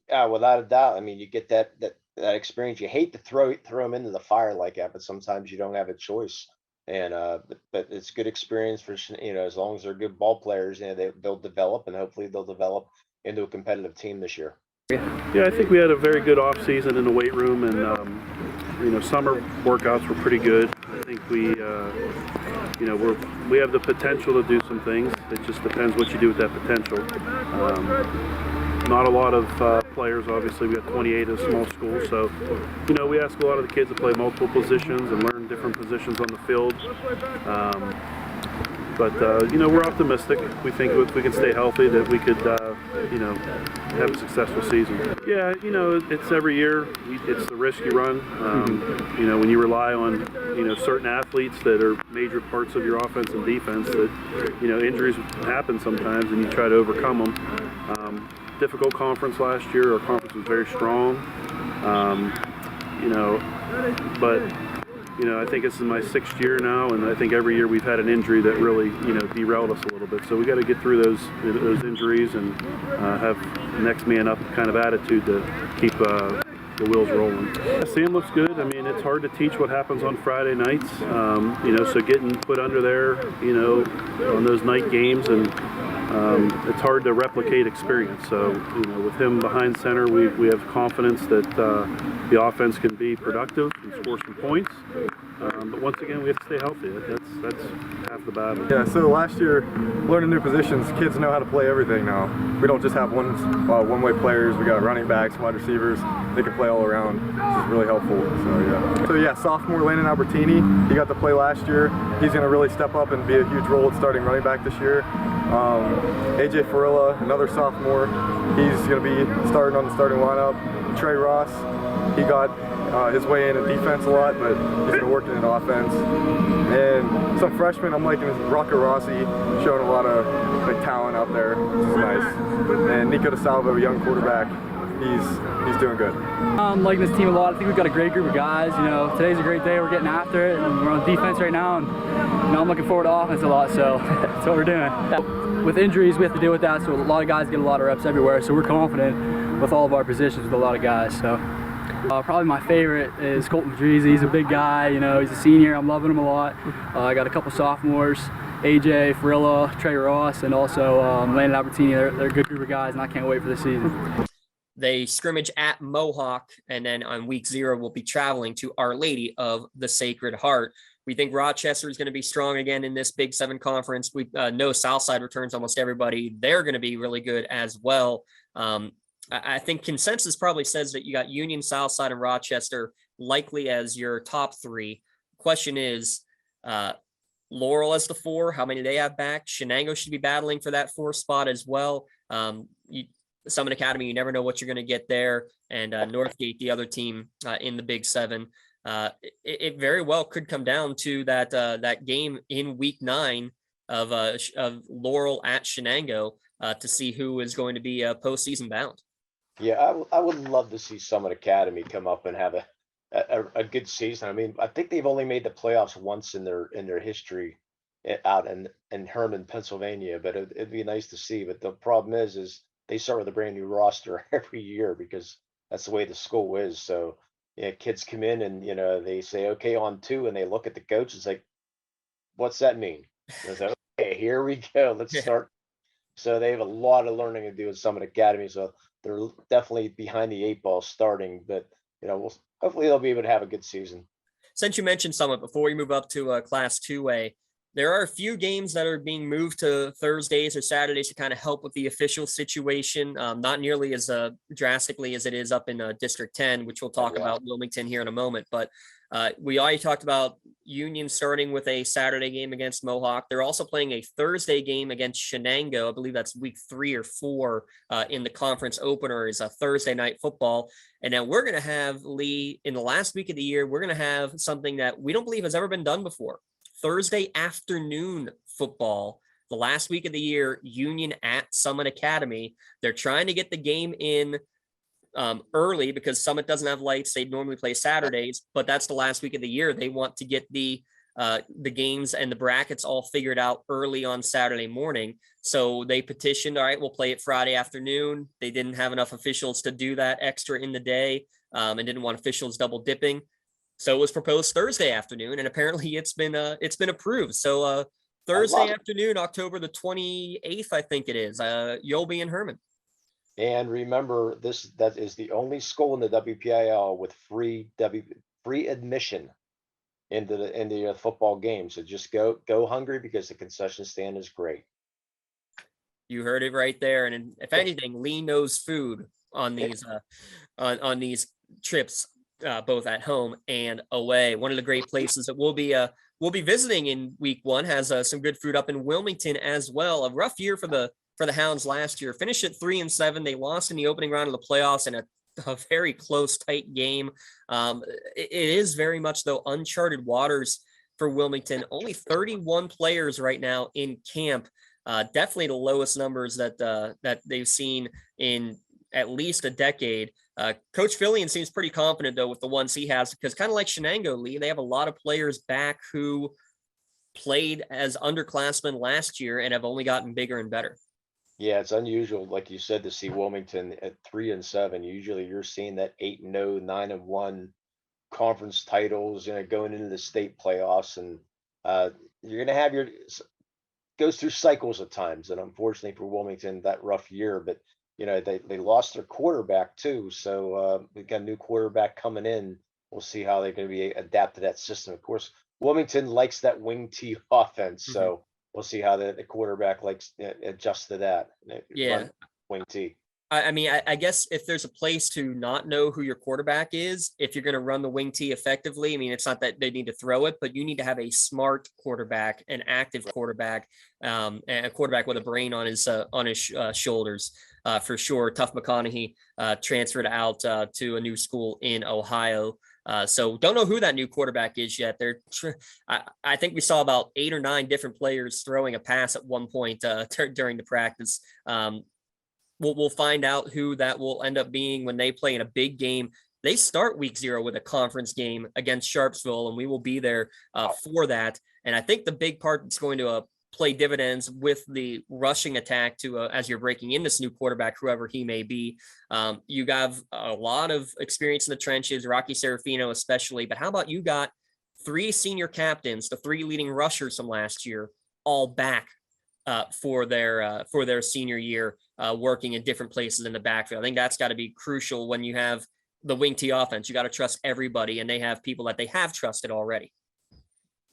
[SPEAKER 3] Yeah, without a doubt. You get that that experience. You hate to throw them into the fire like that, but sometimes you don't have a choice. And but it's good experience for, as long as they're good ball players, they'll develop, and hopefully they'll develop into a competitive team this year.
[SPEAKER 13] Yeah, I think we had a very good off season in the weight room, and summer workouts were pretty good. I think we have the potential to do some things. It just depends what you do with that potential. Not a lot of players, obviously. We have 28 at a small school, so we ask a lot of the kids to play multiple positions and learn different positions on the field. But we're optimistic. We think if we can stay healthy, that we could, have a successful season. Yeah, it's every year. It's the risk you run. When you rely on, certain athletes that are major parts of your offense and defense, that, injuries happen sometimes, and you try to overcome them. Difficult conference last year. Our conference was very strong. But I think this is my 6th year now, and I think every year we've had an injury that really, derailed us a little bit. So we got to get through those injuries and have next man up kind of attitude to keep the wheels rolling. Sam looks good. I mean, it's hard to teach what happens on Friday nights. So getting put under there, on those night games, and it's hard to replicate experience. So, with him behind center, we have confidence that the offense can be productive and score some points. But once again, we have to stay healthy. That's half the battle.
[SPEAKER 14] Yeah, so last year, learning new positions, kids know how to play everything now. We don't just have one-way players. We got running backs, wide receivers. They can play all around, which is really helpful. So yeah, sophomore Landon Albertini, he got to play last year. He's going to really step up and be a huge role at starting running back this year. AJ Farilla, another sophomore, he's going to be starting on the starting lineup. Trey Ross, he got his way in defense a lot, but he's been working in offense. And some freshmen, I'm liking Rocco Rossi, showing a lot of talent out there, which is nice. And Nico DeSalvo, a young quarterback, he's doing good.
[SPEAKER 15] I'm liking this team a lot. I think we've got a great group of guys. Today's a great day. We're getting after it, and we're on defense right now. And I'm looking forward to offense a lot. So that's what we're doing. With injuries, we have to deal with that. So a lot of guys get a lot of reps everywhere. So we're confident with all of our positions with a lot of guys. So probably my favorite is Colton Dreezy. He's a big guy. He's a senior. I'm loving him a lot. I got a couple sophomores. AJ, Farilla, Trey Ross, and also Landon Albertini. They're a good group of guys, and I can't wait for the season.
[SPEAKER 1] They scrimmage at Mohawk, and then on week 0, we'll be traveling to Our Lady of the Sacred Heart. We think Rochester is going to be strong again in this Big 7 conference. We know Southside returns almost everybody. They're going to be really good as well. I think consensus probably says that you got Union, Southside, and Rochester likely as your top 3. Question is, Laurel as the 4, how many do they have back? Shenango should be battling for that 4th spot as well. Summit Academy, you never know what you're going to get there. And Northgate, the other team in the Big 7. It very well could come down to that game in week 9 of Laurel at Shenango to see who is going to be postseason bound.
[SPEAKER 3] Yeah, I would love to see Summit Academy come up and have a good season. I mean, I think they've only made the playoffs once in their history out in Herman, Pennsylvania, but it'd be nice to see. But the problem is they start with a brand new roster every year because that's the way the school is. So kids come in and they say, okay, on 2, and they look at the coach. It's like, what's that mean? And it's like, okay, here we go. Let's start. So they have a lot of learning to do at Summit Academy. So they're definitely behind the 8 ball starting, but hopefully they'll be able to have a good season.
[SPEAKER 1] Since you mentioned Summit, before we move up to Class 2A, there are a few games that are being moved to Thursdays or Saturdays to kind of help with the official situation. Not nearly as drastically as it is up in District 10, which we'll talk about Wilmington here in a moment. But we already talked about Union starting with a Saturday game against Mohawk. They're also playing a Thursday game against Shenango. I believe that's week 3 or 4 in the conference opener is a Thursday night football. And now we're going to have, Lee, in the last week of the year, we're going to have something that we don't believe has ever been done before. Thursday afternoon football, the last week of the year, Union at Summit Academy. They're trying to get the game in early because Summit doesn't have lights. They normally play Saturdays, but that's the last week of the year. They want to get the the games and the brackets all figured out early on Saturday morning. So they petitioned, all right, we'll play it Friday afternoon. They didn't have enough officials to do that extra in the day, and didn't want officials double dipping. So it was proposed Thursday afternoon, and apparently it's been approved. So Thursday afternoon, October the 28th, I think it is, Yolby and Herman.
[SPEAKER 3] And remember, that is the only school in the WPIL with free admission into the football game. So just go hungry, because the concession stand is great.
[SPEAKER 1] You heard it right there. And if anything, Lee knows food on these on these trips, both at home and away. One of the great places that we'll be visiting in week 1 has some good food up in Wilmington as well. A rough year for the Hounds last year. Finished at 3-7. They lost in the opening round of the playoffs in a very close, tight game. It is very much, though, uncharted waters for Wilmington. Only 31 players right now in camp. Definitely the lowest numbers that they've seen in at least a decade. Coach Fillion seems pretty confident, though, with the ones he has, because kind of like Shenango, Lee, they have a lot of players back who played as underclassmen last year and have only gotten bigger and better.
[SPEAKER 3] Yeah, it's unusual, like you said, to see Wilmington at 3-7. Usually you're seeing that 8-0, 9-1 conference titles, going into the state playoffs. And you're going to have goes through cycles at times. And unfortunately for Wilmington, that rough year, but they lost their quarterback too. So we've got a new quarterback coming in. We'll see how they're going to be adapt to that system. Of course, Wilmington likes that wing T offense. So we'll see how the quarterback adjusts to that.
[SPEAKER 1] Yeah.
[SPEAKER 3] Wing T.
[SPEAKER 1] I mean, I guess if there's a place to not know who your quarterback is, if you're going to run the wing T effectively, I mean, it's not that they need to throw it, but you need to have a smart quarterback, an active quarterback, and a quarterback with a brain on his shoulders, for sure. Tuff McConaughey transferred out to a new school in Ohio. So don't know who that new quarterback is yet. I think we saw about 8 or 9 different players throwing a pass at one point during the practice. We'll find out who that will end up being when they play in a big game. They start week 0 with a conference game against Sharpsville, and we will be there for that. And I think the big part that's going to play dividends with the rushing attack as you're breaking in this new quarterback, whoever he may be. You have a lot of experience in the trenches, Rocky Serafino especially, but how about you got 3 senior captains, the 3 leading rushers from last year, all back for their senior year, working in different places in the backfield. I think that's got to be crucial when you have the wing T offense. You got to trust everybody, and they have people that they have trusted already.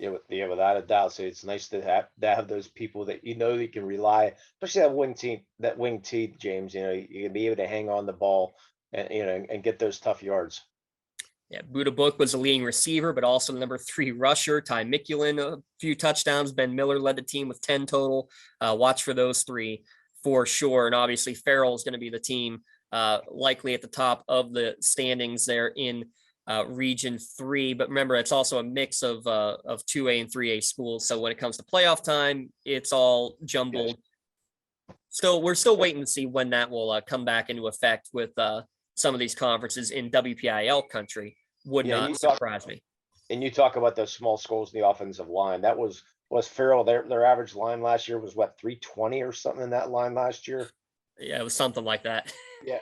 [SPEAKER 3] Yeah, without a doubt. So it's nice to have those people that they can rely, especially that wing T, James. You can be able to hang on the ball and get those tough yards.
[SPEAKER 1] Yeah, Buddha Book was the leading receiver, but also the number 3 rusher. Ty Mikulin, a few touchdowns. Ben Miller led the team with 10 total. Watch for those 3 for sure. And obviously Farrell is going to be the team likely at the top of the standings there in Region 3. But remember, it's also a mix of 2A and 3A schools. So when it comes to playoff time, it's all jumbled. We're still waiting to see when that will come back into effect with some of these conferences in WPIL country. Would not surprise me.
[SPEAKER 3] And you talk about those small schools in the offensive line. That was Farrell. Their average line last year was 320 or something in that line last year.
[SPEAKER 1] Yeah, it was something like that.
[SPEAKER 3] Yeah.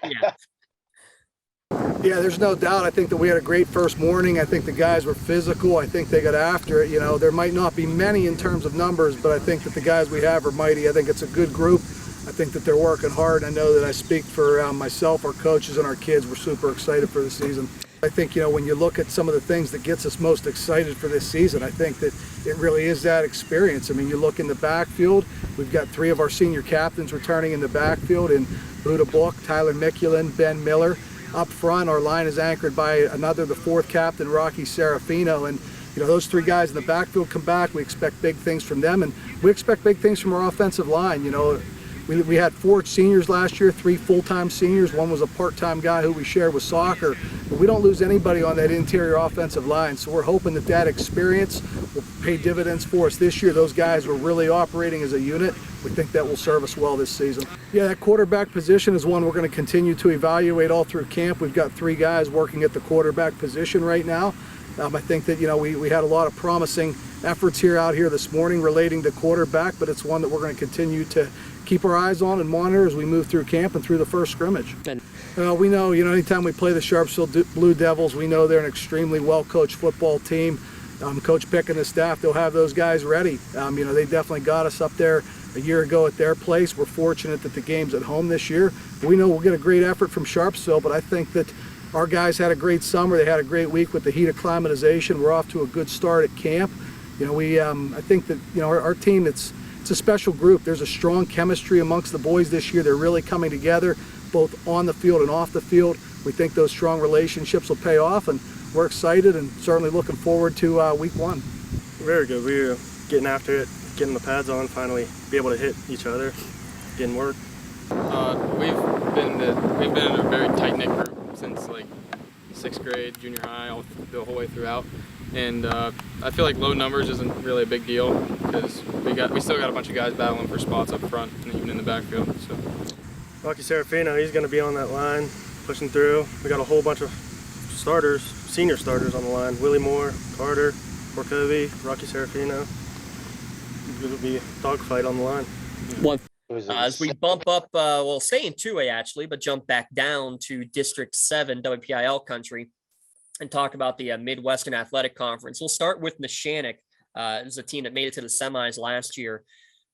[SPEAKER 16] Yeah, there's no doubt. I think that we had a great first morning. I think the guys were physical. I think they got after it. There might not be many in terms of numbers, but I think that the guys we have are mighty. I think it's a good group. I think that they're working hard. I know that I speak for myself, our coaches, and our kids. We're super excited for the season. I think, when you look at some of the things that gets us most excited for this season, I think that it really is that experience. I mean, you look in the backfield, we've got 3 of our senior captains returning in the backfield in Buddha Book, Tyler Mikulin, Ben Miller. Up front, our line is anchored by the 4th captain, Rocky Serafino. And, those 3 guys in the backfield come back. We expect big things from them, and we expect big things from our offensive line. We had 4 seniors last year, 3 full-time seniors. One was a part-time guy who we shared with soccer. But we don't lose anybody on that interior offensive line. So we're hoping that experience will pay dividends for us this year. Those guys were really operating as a unit. We think that will serve us well this season. Yeah, that quarterback position is one we're going to continue to evaluate all through camp. We've got 3 guys working at the quarterback position right now. I think that, we had a lot of promising efforts out here this morning relating to quarterback, but it's one that we're going to continue to keep our eyes on and monitor as we move through camp and through the first scrimmage. We know, anytime we play the Sharpsville Blue Devils, we know they're an extremely well-coached football team. Coach Pick and the staff, they'll have those guys ready. They definitely got us up there a year ago at their place. We're fortunate that the game's at home this year. We know we'll get a great effort from Sharpsville, but I think that our guys had a great summer. They had a great week with the heat of climatization. We're off to a good start at camp. I think that, our team, it's a special group. There's a strong chemistry amongst the boys this year. They're really coming together, both on the field and off the field. We think those strong relationships will pay off, and we're excited and certainly looking forward to week 1.
[SPEAKER 17] Very good. We're getting after it, getting the pads on, finally be able to hit each other, getting work.
[SPEAKER 10] We've been in a very tight-knit group since like 6th grade, junior high, the whole way throughout. And I feel like low numbers isn't really a big deal because we still got a bunch of guys battling for spots up front and even in the backfield. So,
[SPEAKER 17] Rocky Serafino, he's going to be on that line, pushing through. We got a whole bunch of starters, senior starters on the line. Willie Moore, Carter, Porcovi, Rocky Serafino. It'll be a dogfight on the line.
[SPEAKER 1] As we bump up, stay in 2A actually, but jump back down to District 7 WPIL country and talk about the Midwestern Athletic Conference. We'll start with Neshannock. It was a team that made it to the semis last year.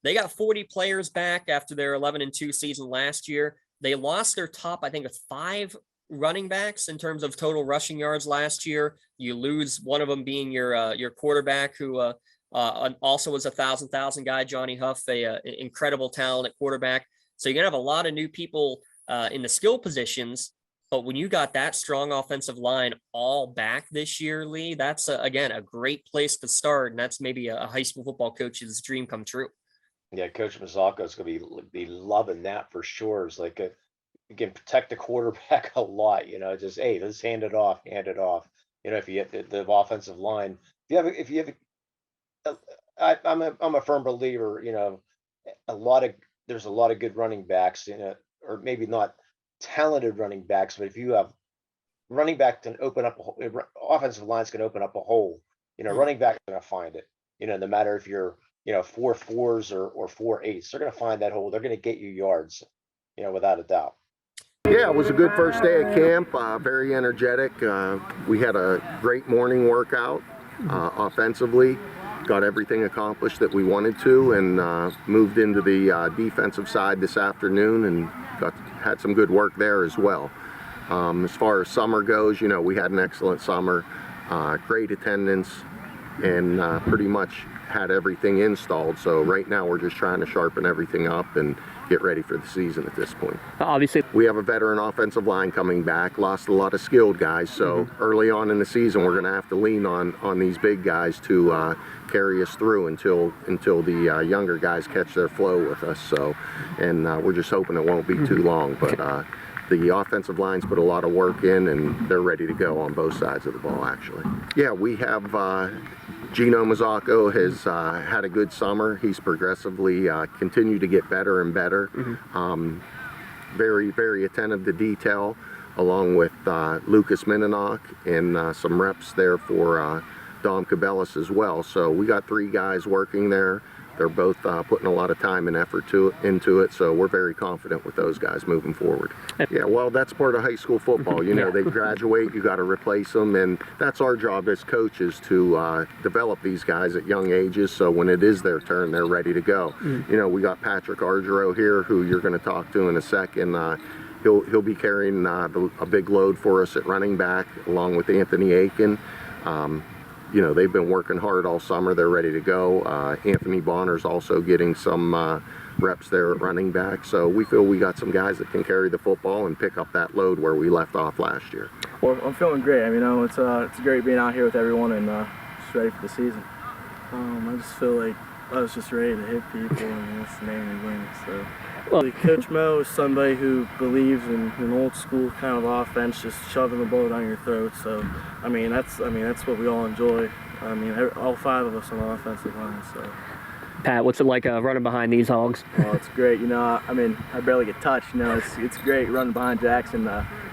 [SPEAKER 1] They got 40 players back after their 11-2 season last year. They lost their top, I think, 5 running backs in terms of total rushing yards last year. You lose one of them being your quarterback, who also was a 1,000 guy, Johnny Huff, an incredible talent at quarterback. So you're gonna have a lot of new people in the skill positions. But when you got that strong offensive line all back this year, Lee, that's again a great place to start, and that's maybe a high school football coach's dream come true.
[SPEAKER 3] Yeah, Coach Mazzocco is going to be loving that for sure. It's like you can protect the quarterback a lot. Just hey, let's hand it off. If you hit the offensive line, I'm a firm believer. There's a lot of good running backs in it, or maybe not talented running backs, but if you have running back can open up offensive lines can open up a hole. Running back going to find it. No matter if you're 4.4s or 4.8s, they're going to find that hole. They're going to get you yards, without a doubt.
[SPEAKER 18] Yeah, it was a good first day of camp. Very energetic. We had a great morning workout offensively. Got everything accomplished that we wanted to, and moved into the defensive side this afternoon and had some good work there as well. As far as summer goes, we had an excellent summer, great attendance, and pretty much had everything installed. So right now we're just trying to sharpen everything up and get ready for the season at this point.
[SPEAKER 19] Obviously,
[SPEAKER 18] we have a veteran offensive line coming back, lost a lot of skilled guys, so early on in the season we're going to have to lean on these big guys to carry us through until the younger guys catch their flow with us. So, and we're just hoping it won't be too long, but the offensive line's put a lot of work in, and they're ready to go on both sides of the ball, actually. Yeah, we have Gino Mazzocco has had a good summer. He's progressively continued to get better and better. Very, very attentive to detail, along with Lucas Mininock and some reps there for Dom Cabellas as well. So we got 3 guys working there. They're both putting a lot of time and effort into it, so we're very confident with those guys moving forward. Yeah, well, that's part of high school football. They graduate, you got to replace them, and that's our job as coaches to develop these guys at young ages, so when it is their turn, they're ready to go. We got Patrick Argero here, who you're going to talk to in a second. He'll be carrying a big load for us at running back, along with Anthony Aiken. They've been working hard all summer. They're ready to go. Anthony Bonner's also getting some reps there at running back. So we feel we got some guys that can carry the football and pick up that load where we left off last year.
[SPEAKER 8] Well, I'm feeling great. It's great being out here with everyone and just ready for the season. I just feel like I was just ready to hit people, and that's the name of the game. So. Coach Mo is somebody who believes in an old school kind of offense, just shoving the ball down your throat. So, that's what we all enjoy. All 5 of us on the offensive line. So,
[SPEAKER 19] Pat, what's it like running behind these Hogs?
[SPEAKER 8] Oh, it's great. I barely get touched. It's great running behind Jackson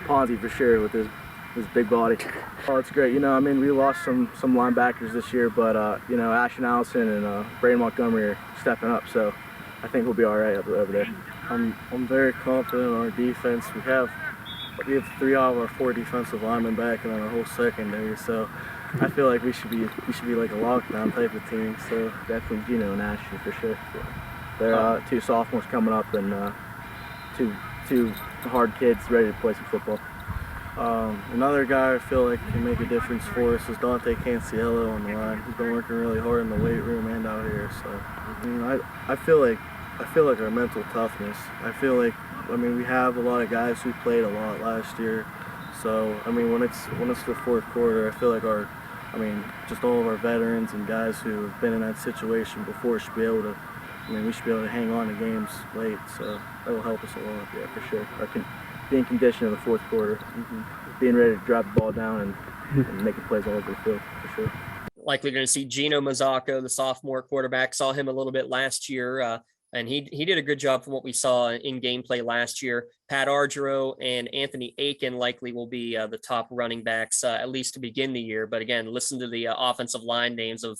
[SPEAKER 8] Ponzi for sure with his his big body. Oh, it's great. You know, I mean, we lost some linebackers this year, but you know, Ashton Allison and Braden Montgomery are stepping up, so I think we'll be all right over there. I'm very confident in our defense. We have 3 out of our 4 defensive linemen back and then our whole secondary, so I feel like we should be like a lockdown type of team. So definitely Gino and Ashton for sure. They're 2 sophomores coming up and two hard kids ready to play some football. Another guy I feel like can make a difference for us is Dante Canciello on the line. He's been working really hard in the weight room and out here. So you know, I feel like our mental toughness. I feel like, I mean, we have a lot of guys who played a lot last year. So I mean, when it's the fourth quarter, I feel like just all of our veterans and guys who have been in that situation before should be able to. I mean, we should be able to hang on to games late, so that will help us a lot, yeah, for sure. Being conditioned in the fourth quarter, being ready to drop the ball down and making plays all over the field, for sure.
[SPEAKER 1] Likely going to see Gino Mazzacco, the sophomore quarterback. Saw him a little bit last year, and he did a good job from what we saw in gameplay last year. Pat Argero and Anthony Aiken likely will be the top running backs, at least to begin the year. But again, listen to the offensive line names of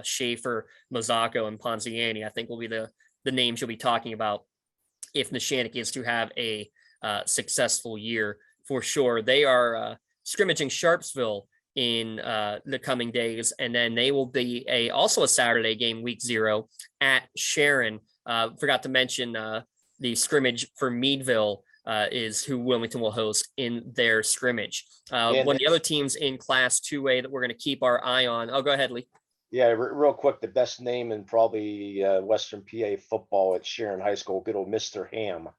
[SPEAKER 1] Schaefer, Mazzacco, and Ponziani. I think will be the names you'll be talking about if Neshannock is to have a successful year for sure. They are scrimmaging Sharpsville in the coming days, and then they will be also a Saturday game, week 0 at Sharon. Forgot to mention the scrimmage for Meadville is who Wilmington will host in their scrimmage. One of the other teams in Class 2A that we're going to keep our eye on. Oh, go ahead, Lee.
[SPEAKER 3] Yeah, real quick, the best name in probably Western PA football at Sharon High School, good old Mr. Ham.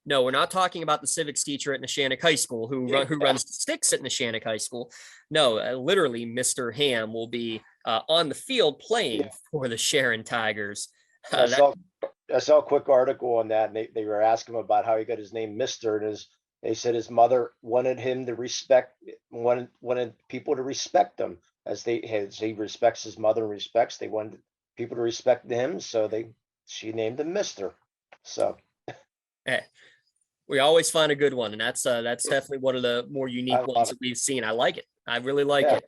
[SPEAKER 1] No, we're not talking about the civics teacher at Neshannock High School who runs sticks at Neshannock High School. No, literally, Mr. Ham will be on the field playing for the Sharon Tigers.
[SPEAKER 3] I saw a quick article on that, and they were asking him about how he got his name Mr. and they said his mother wanted him to wanted people to respect him as he respects his mother and respects. They wanted people to respect him, so she named him Mr. So.
[SPEAKER 1] Hey, we always find a good one, and that's definitely one of the more unique ones that we've seen. I like it. I really like it.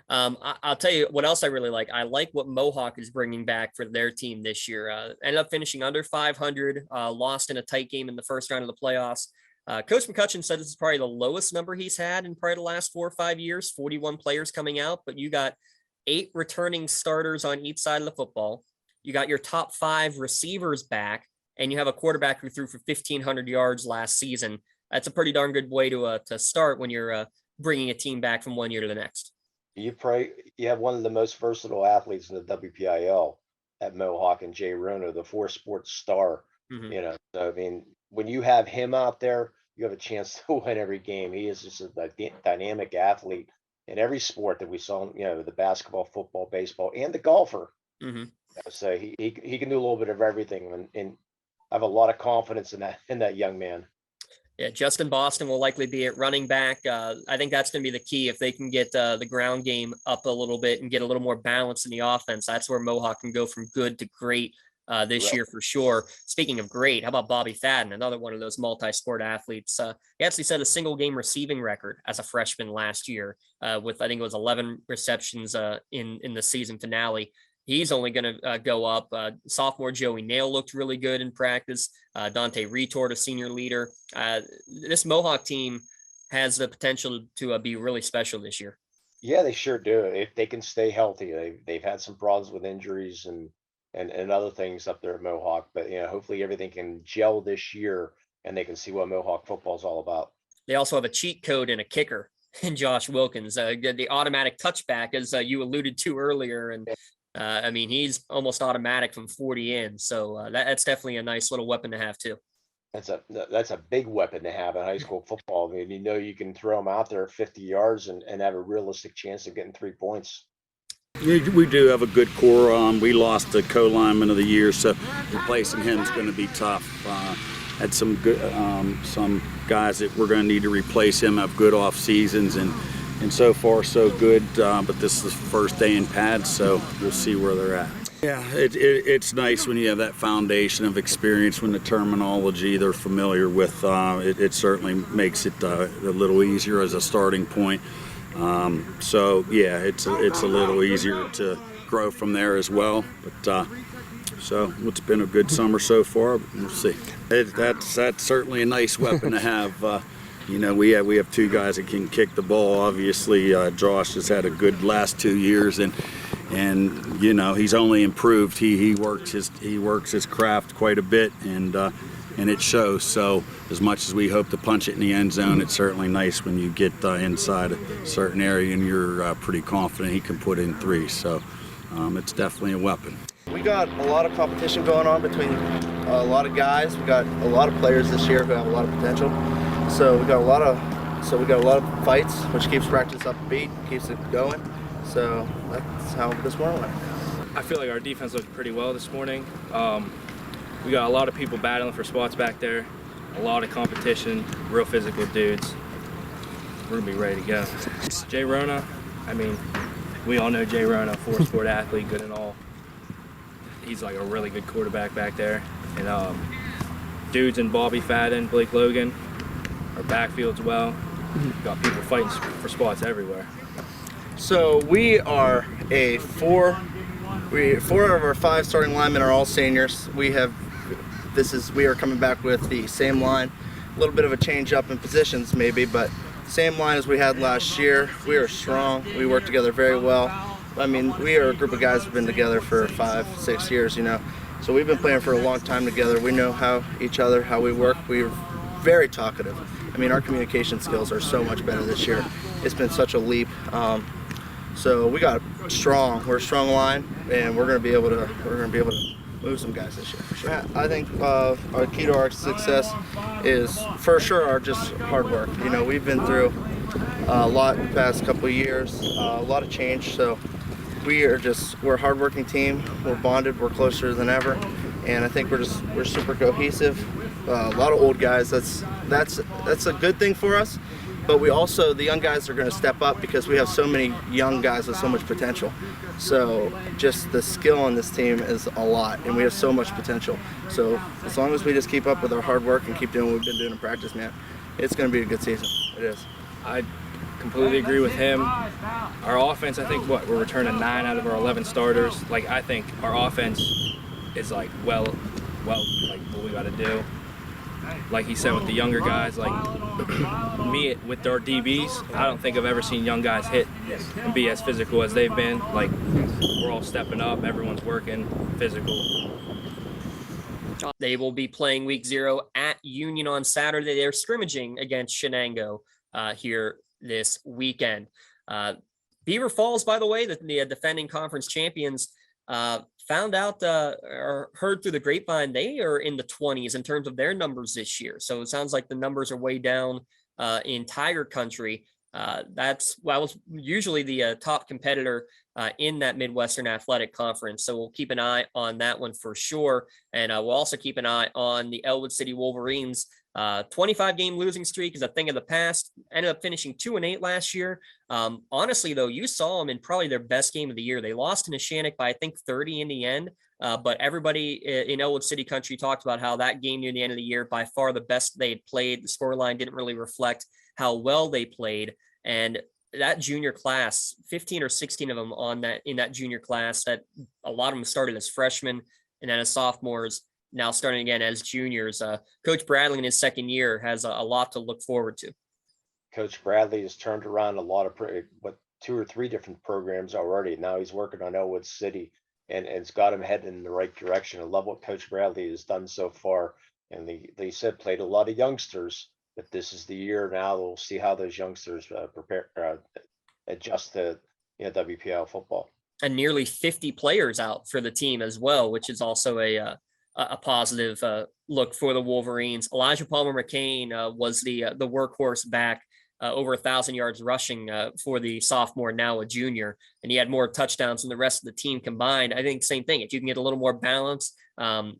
[SPEAKER 1] I'll tell you what else I really like. I like what Mohawk is bringing back for their team this year. Ended up finishing under 500, lost in a tight game in the first round of the playoffs. Coach McCutcheon said this is probably the lowest number he's had in probably the last 4 or 5 years, 41 players coming out, but you got 8 returning starters on each side of the football. You got your top 5 receivers back, and you have a quarterback who threw for 1,500 yards last season. That's a pretty darn good way to start when you're bringing a team back from one year to the next.
[SPEAKER 3] You have one of the most versatile athletes in the WPIL at Mohawk, and Jay Rono, the 4-sport star. You know, so, I mean, when you have him out there, you have a chance to win every game. He is just a dynamic athlete in every sport that we saw. You know, the basketball, football, baseball, and the golfer. So he can do a little bit of everything, and I have a lot of confidence in that young man.
[SPEAKER 1] Yeah, Justin Boston will likely be at running back. I think that's going to be the key. If they can get the ground game up a little bit and get a little more balance in the offense, that's where Mohawk can go from good to great this year for sure. Speaking of great, how about Bobby Fadden, another one of those multi-sport athletes? He actually set a single game receiving record as a freshman last year with, I think it was 11 receptions in the season finale. He's only going to go up. Sophomore Joey Nail looked really good in practice. Dante Retort, a senior leader. This Mohawk team has the potential to be really special this year.
[SPEAKER 3] Yeah, they sure do. If they can stay healthy, they've had some problems with injuries and other things up there at Mohawk. But you know, hopefully everything can gel this year, and they can see what Mohawk football is all about.
[SPEAKER 1] They also have a cheat code and a kicker in Josh Wilkins, the automatic touchback, as you alluded to earlier, and. I mean, he's almost automatic from 40 in, so that's definitely a nice little weapon to have too.
[SPEAKER 3] That's a big weapon to have in high school football. I mean, you know, you can throw him out there 50 yards and have a realistic chance of getting 3 points.
[SPEAKER 20] We do have a good core. We lost the co-lineman of the year, so replacing him is going to be tough. Had some good, some guys that we're going to need to replace him have good off seasons, and so far so good, but this is the first day in pads, so we'll see where they're at. Yeah, it's nice when you have that foundation of experience, when the terminology they're familiar with, it certainly makes it a little easier as a starting point. So yeah, it's a little easier to grow from there as well. But so it's been a good summer so far. We'll see. That's certainly a nice weapon to have. You know, we have two guys that can kick the ball. Obviously, Josh has had a good last 2 years, and you know, he's only improved. He works his craft quite a bit, and it shows. So as much as we hope to punch it in the end zone, it's certainly nice when you get inside a certain area and you're pretty confident he can put in 3. So it's definitely a weapon.
[SPEAKER 21] We got a lot of competition going on between a lot of guys. We got a lot of players this year who have a lot of potential. So we got a lot of fights, which keeps practice up beat, keeps it going. So that's how this morning went.
[SPEAKER 10] I feel like our defense looked pretty well this morning. We got a lot of people battling for spots back there, a lot of competition, real physical dudes. We're gonna be ready to go. Jay Rona, I mean, we all know Jay Rona, 4-sport athlete, good and all. He's like a really good quarterback back there. And dudes in Bobby Fadden, Blake Logan, our backfield's well. Got people fighting for spots everywhere.
[SPEAKER 21] So we are four of our 5 starting linemen are all seniors. We are coming back with the same line, a little bit of a change up in positions maybe, but same line as we had last year. We are strong. We work together very well. I mean, we are a group of guys who've been together for 5-6 years, you know. So we've been playing for a long time together. We know how we work. We're very talkative. I mean, our communication skills are so much better this year. It's been such a leap. So we got strong. We're a strong line, and we're gonna be able to move some guys this year for sure. Yeah, I think our key to our success is for sure our just hard work. You know, we've been through a lot in the past couple of years, a lot of change. So we're a hardworking team. We're bonded. We're closer than ever, and I think we're super cohesive. A lot of old guys. That's a good thing for us. But the young guys are going to step up because we have so many young guys with so much potential. So just the skill on this team is a lot, and we have so much potential. So as long as we just keep up with our hard work and keep doing what we've been doing in practice, man, it's going to be a good season. It is.
[SPEAKER 10] I completely agree with him. Our offense, I think, we're returning 9 out of our 11 starters. Like, I think our offense is like well, like what we got to do. Like he said, with the younger guys, like me with our DBs, I don't think I've ever seen young guys hit and be as physical as they've been. Like, we're all stepping up, everyone's working, physical.
[SPEAKER 1] They will be playing week 0 at Union on Saturday. They're scrimmaging against Shenango here this weekend. Beaver Falls, by the way, the defending conference champions, found out or heard through the grapevine they are in the 20s in terms of their numbers this year. So it sounds like the numbers are way down in Tiger Country. That was usually the top competitor in that Midwestern Athletic Conference. So we'll keep an eye on that one for sure. And we'll also keep an eye on the Ellwood City Wolverines. 25-game losing streak is a thing of the past. Ended up finishing 2-8 last year. Honestly, though, you saw them in probably their best game of the year. They lost to Neshannock by, I think, 30 in the end. But everybody in Ellwood City Country talked about how that game near the end of the year, by far the best they had played. The scoreline didn't really reflect how well they played. And that junior class, 15 or 16 of them in that junior class, that a lot of them started as freshmen and then as sophomores, now starting again as juniors. Coach Bradley in his second year has a lot to look forward to.
[SPEAKER 3] Coach Bradley has turned around a lot of 2 or 3 different programs already. Now he's working on Ellwood City, and it's got him heading in the right direction. I love what Coach Bradley has done so far. And they said played a lot of youngsters, but this is the year now. We'll see how those youngsters adjust to WPL football.
[SPEAKER 1] And nearly 50 players out for the team as well, which is also a positive look for the Wolverines. Elijah Palmer McCain was the workhorse back, over 1,000 yards rushing for the sophomore, now a junior, and he had more touchdowns than the rest of the team combined. I think same thing. If you can get a little more balance,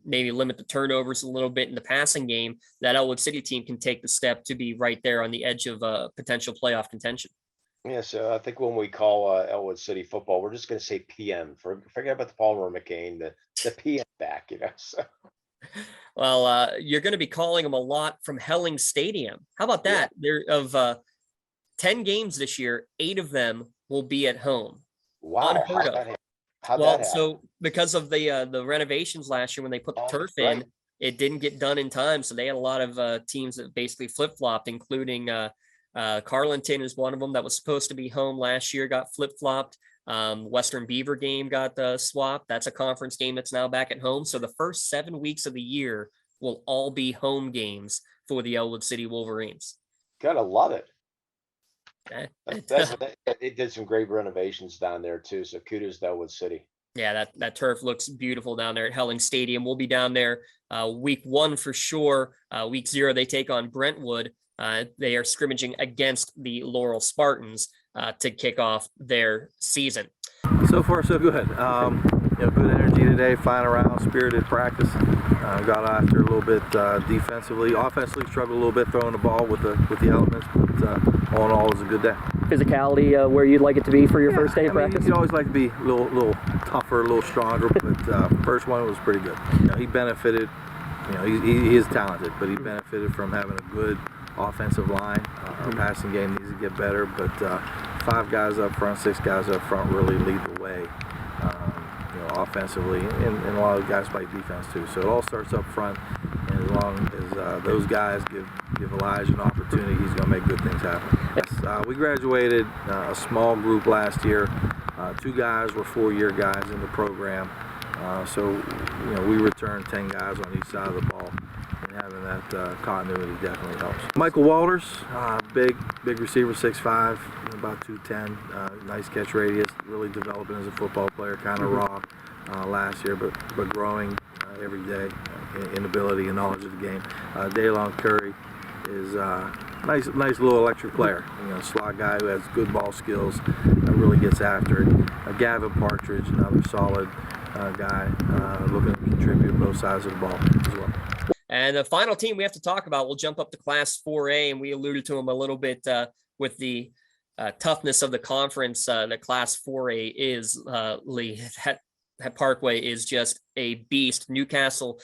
[SPEAKER 1] maybe limit the turnovers a little bit in the passing game, that Ellwood City team can take the step to be right there on the edge of potential playoff contention.
[SPEAKER 3] Yeah, so I think when we call Ellwood City football, we're just going to say PM. Forget about the Palmer McCain, the PM back, So.
[SPEAKER 1] Well, you're going to be calling them a lot from Helling Stadium. How about that? There of 10 games this year, 8 of them will be at home.
[SPEAKER 3] Wow,
[SPEAKER 1] unheard of.
[SPEAKER 3] How'd
[SPEAKER 1] Well,
[SPEAKER 3] that happen?
[SPEAKER 1] so because of the renovations last year when they put the turf in, it didn't get done in time. So they had a lot of teams that basically flip-flopped, including Carlinton is one of them that was supposed to be home last year, got flip-flopped. Western Beaver game got swapped. That's a conference game that's now back at home. So the first 7 weeks of the year will all be home games for the Ellwood City Wolverines.
[SPEAKER 3] Gotta love it.
[SPEAKER 1] Okay.
[SPEAKER 3] It did some great renovations down there too. So kudos to Ellwood City.
[SPEAKER 1] Yeah, that turf looks beautiful down there at Helling Stadium. We'll be down there week 1 for sure. Week 0, they take on Brentwood. They are scrimmaging against the Laurel Spartans to kick off their season.
[SPEAKER 2] So far, so good. Good energy today, flying around, spirited practice. Got after a little bit defensively. Offensively, struggled a little bit throwing the ball with the elements, but all in all, it was a good day.
[SPEAKER 19] Physicality where you'd like it to be for your first day of practice?
[SPEAKER 2] You always like to be a little tougher, a little stronger, but first one was pretty good. He benefited. He is talented, but he benefited from having a good offensive line. Our passing game needs to get better, but 5 guys up front, 6 guys up front really lead the way. Offensively, and a lot of guys play defense too. So it all starts up front, and as long as those guys give Elijah an opportunity, he's going to make good things happen. Yes, we graduated a small group last year. 2 guys were 4-year guys in the program. So we returned 10 guys on each side of the ball, and having that continuity definitely helps. Michael Walters, big receiver, 6'5", about 210, nice catch radius, really developing as a football player, kind of raw last year, but growing every day in ability and knowledge of the game. Daylon Curry is nice little electric player, slot guy who has good ball skills, really gets after it. Gavin Partridge, another solid guy, looking to contribute both sides of the ball as well.
[SPEAKER 1] And the final team we have to talk about, we'll jump up to Class 4A, and we alluded to them a little bit with the toughness of the conference. The Class 4A is Lee. That Parkway is just a beast. Newcastle,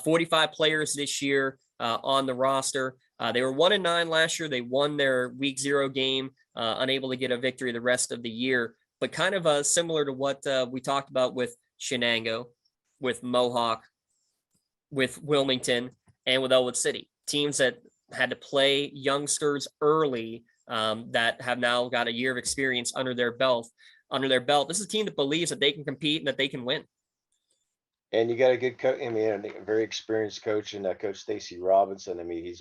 [SPEAKER 1] 45 players this year on the roster. They were 1-9 last year. They won their week 0 game, unable to get a victory the rest of the year, but kind of similar to what we talked about with Shenango, with Mohawk, with Wilmington, and with Ellwood City. Teams that had to play youngsters early that have now got a year of experience under their belt. This is a team that believes that they can compete and that they can win.
[SPEAKER 3] And you got a good coach. I mean, a very experienced coach, and Coach Stacy Robinson. I mean,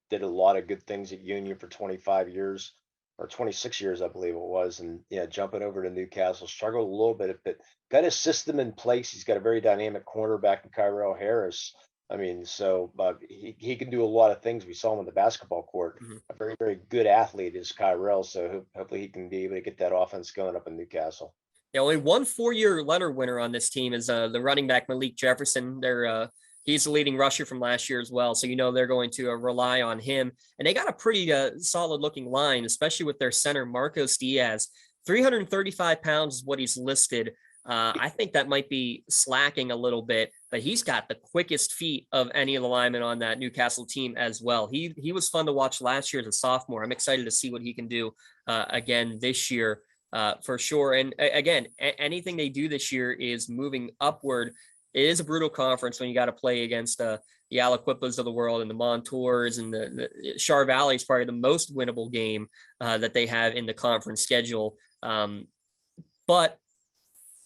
[SPEAKER 3] did a lot of good things at Union for 25 years or 26 years, I believe it was. And jumping over to Newcastle, struggled a little bit, but got a system in place. He's got a very dynamic cornerback in Kyrell Harris. I mean, so he can do a lot of things. We saw him on the basketball court. A very, very good athlete is Kyrell. So hopefully he can be able to get that offense going up in Newcastle.
[SPEAKER 1] Yeah, only one 4-year letter winner on this team is the running back Malik Jefferson. He's the leading rusher from last year as well. So, they're going to rely on him. And they got a pretty solid looking line, especially with their center, Marcos Diaz. 335 pounds is what he's listed. I think that might be slacking a little bit, but he's got the quickest feet of any of the linemen on that Newcastle team as well. He was fun to watch last year as a sophomore. I'm excited to see what he can do again this year for sure. And again, anything they do this year is moving upward. It is a brutal conference when you got to play against the Aliquippas of the world and the Montours, and the Char Valley is probably the most winnable game that they have in the conference schedule. But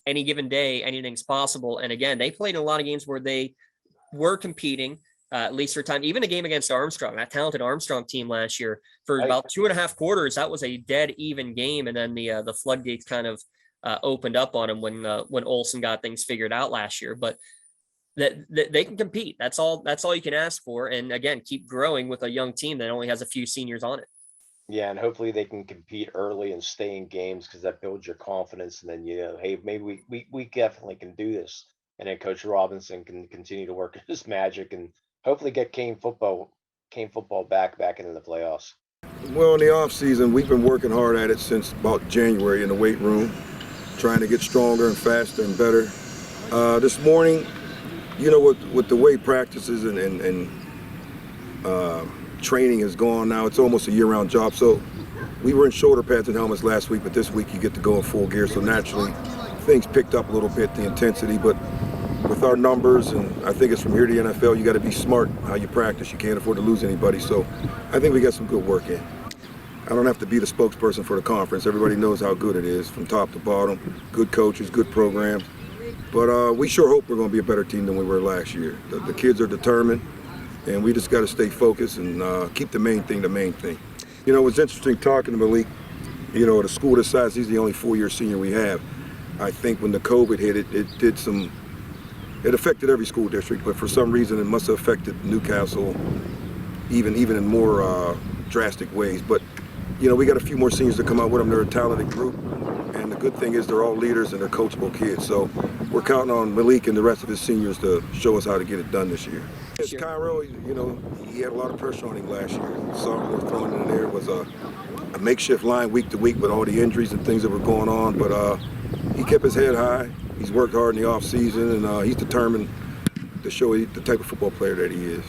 [SPEAKER 1] any given day, anything's possible. And again, they played in a lot of games where they were competing, at least for time. Even a game against Armstrong, that talented Armstrong team last year, for about 2.5 quarters, that was a dead even game. And then the floodgates kind of opened up on them when Olsen got things figured out last year. But that they can compete. That's all you can ask for. And again, keep growing with a young team that only has a few seniors on it.
[SPEAKER 3] Yeah, and hopefully they can compete early and stay in games, because that builds your confidence. And then hey, maybe we definitely can do this. And then Coach Robinson can continue to work his magic and hopefully get Kane football back into the playoffs.
[SPEAKER 4] Well, in the off season, we've been working hard at it since about January in the weight room, trying to get stronger and faster and better. This morning, you know, with the way practices and training has gone now, it's almost a year-round job. So we were in shoulder pads and helmets last week, but this week you get to go in full gear. So naturally, things picked up a little bit, the intensity, but with our numbers, and I think it's from here to the NFL, you got to be smart how you practice. You can't afford to lose anybody. So I think we got some good work in. I don't have to be the spokesperson for the conference. Everybody knows how good it is from top to bottom. Good coaches, good programs. But we sure hope we're going to be a better team than we were last year. The kids are determined, and we just got to stay focused and keep the main thing the main thing. You know, it's interesting talking to Malik. You know, at a school this size, he's the only four-year senior we have. I think when the COVID hit, it affected every school district, but for some reason it must have affected Newcastle even in more drastic ways. But you know, we got a few more seniors to come out with them. They're a talented group, and the good thing is they're all leaders and they're coachable kids. So we're counting on Malik and the rest of his seniors to show us how to get it done this year. Yes, Cairo, you know, he had a lot of pressure on him last year. Sophomore throwing in there was a makeshift line week to week with all the injuries and things that were going on, but he kept his head high. He's worked hard in the off season, and he's determined to show the type of football player that he is.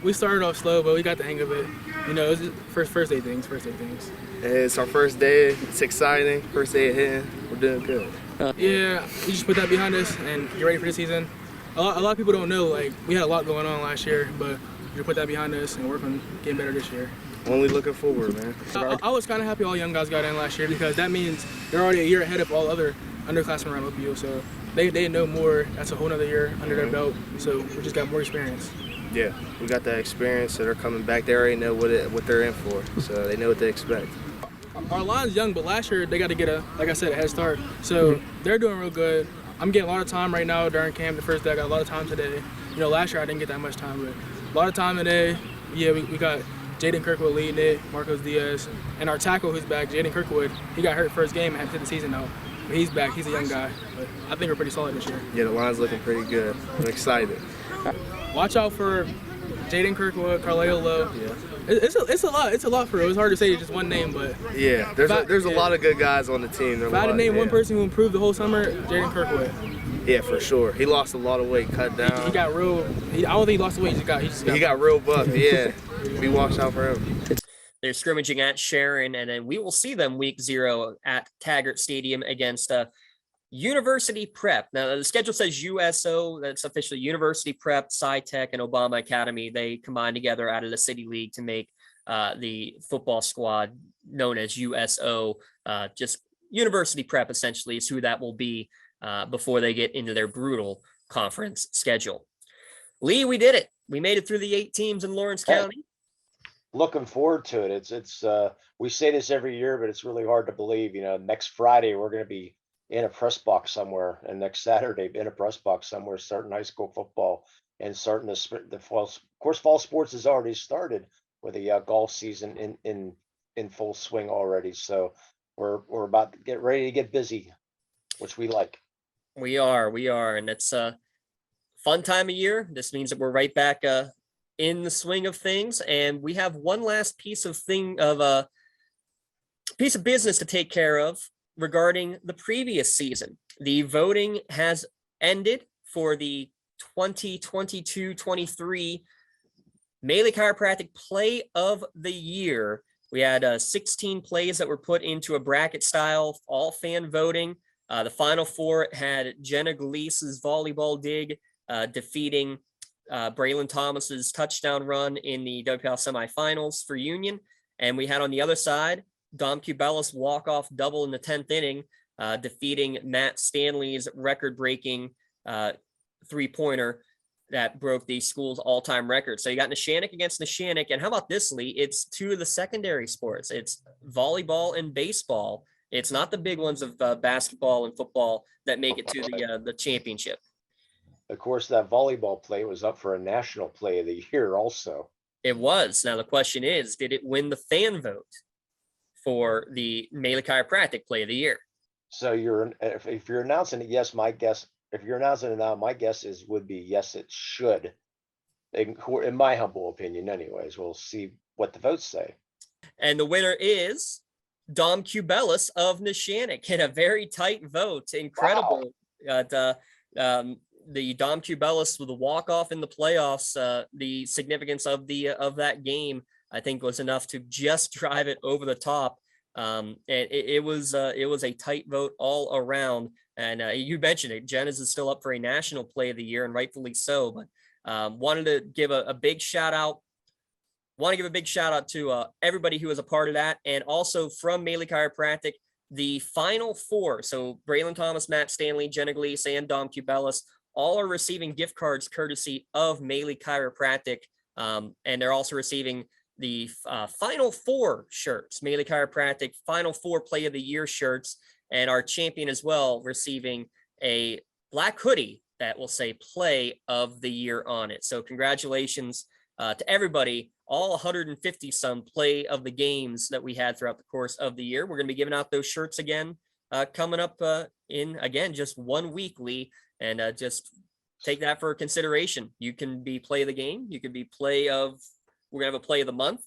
[SPEAKER 22] We started off slow, but we got the hang of it. You know, it was first day things.
[SPEAKER 21] It's our first day. It's exciting. First day of hitting. We're doing good.
[SPEAKER 22] Yeah, we just put that behind us and get ready for the season. A lot of people don't know, like, we had a lot going on last year, but we put that behind us and work on getting better this year.
[SPEAKER 21] Only looking forward, man.
[SPEAKER 22] I was kind of happy all young guys got in last year because that means they're already a year ahead of all other underclassmen around OPU, so they know more. That's a whole other year under their belt, so we just got more experience.
[SPEAKER 21] Yeah, we got that experience, so they're coming back. They already know what they're in for, so they know what to expect.
[SPEAKER 22] Our line's young, but last year they got to get a head start, so they're doing real good. I'm getting a lot of time right now during camp. The first day I got a lot of time today. You know, last year I didn't get that much time, but a lot of time today. Yeah, we got Jaden Kirkwood leading it, Marcos Diaz, and our tackle who's back, Jaden Kirkwood. He got hurt first game and had to hit the season out. But he's back. He's a young guy. But I think we're pretty solid this year.
[SPEAKER 21] Yeah, the line's looking pretty good. I'm excited.
[SPEAKER 22] Watch out for Jaden Kirkwood, Carleo Lowe. Yeah. It's a lot. It's a lot for real. It's hard to say just one name, but
[SPEAKER 21] yeah, there's a lot of good guys on the team.
[SPEAKER 22] If I had to name one person who improved the whole summer, Jaden Kirkwood.
[SPEAKER 21] Yeah, for sure. He lost a lot of weight, cut down.
[SPEAKER 22] He got real. I don't think he lost the weight. He
[SPEAKER 21] got real buff. Yeah, we watched out for him.
[SPEAKER 1] They're scrimmaging at Sharon, and then we will see them week 0 at Taggart Stadium against University Prep. Now, the schedule says USO. That's officially University Prep, SciTech, and Obama Academy. They combine together out of the City League to make the football squad known as USO. Just University Prep, essentially, is who that will be before they get into their brutal conference schedule. Lee, we did it. We made it through the 8 teams in Lawrence County.
[SPEAKER 3] Looking forward to it. It's we say this every year, but it's really hard to believe. You know, next Friday we're going to be in a press box somewhere, and next Saturday in a press box somewhere, starting high school football and starting the fall. Of course, fall sports has already started with the golf season in full swing already. So we're about to get ready to get busy, which we like.
[SPEAKER 1] We are, and it's a fun time of year. This means that we're right back in the swing of things, and we have one last piece of business to take care of regarding the previous season. The voting has ended for the 2022-23 Melee Chiropractic Play of the Year. We had 16 plays that were put into a bracket style, all fan voting. The final 4 had Jenna Gleese's volleyball dig defeating Braylon Thomas's touchdown run in the WPL semifinals for Union. And we had on the other side, Dom Cubella's walk-off double in the 10th inning, defeating Matt Stanley's record-breaking three-pointer that broke the school's all-time record. So you got Neshannock against Neshannock. And how about this, Lee? It's 2 of the secondary sports. It's volleyball and baseball. It's not the big ones of basketball and football that make it to the championship.
[SPEAKER 3] Of course, that volleyball play was up for a national play of the year also.
[SPEAKER 1] It was. Now, the question is, did it win the fan vote for the Melee Chiropractic Play of the Year?
[SPEAKER 3] So if you're announcing it, yes, my guess, if you're announcing it now, my guess would be yes, it should. In my humble opinion, anyways. We'll see what the votes say.
[SPEAKER 1] And the winner is Dom Cubelis of Neshannock in a very tight vote. Incredible. Wow. The Dom Cubelis with a walk-off in the playoffs, the significance of that game, I think, was enough to just drive it over the top. And it was a tight vote all around. And you mentioned it, Jen is still up for a national play of the year, and rightfully so. But wanted to give a big shout out. Want to give a big shout out to everybody who was a part of that, and also from Maley Chiropractic, the final four. So Braylon Thomas, Matt Stanley, Jenna Gleese, and Dom Cubelis all are receiving gift cards courtesy of Maley Chiropractic, and they're also receiving the final four shirts, Maley Chiropractic Final Four Play of the Year shirts, and our champion as well receiving a black hoodie that will say Play of the Year on it. So congratulations to everybody, all 150 some play of the games that we had throughout the course of the year. We're going to be giving out those shirts again coming up in, again, just 1 week, Lee, and just take that for consideration. You can be play of the game. You could be play of, we're going to have a play of the month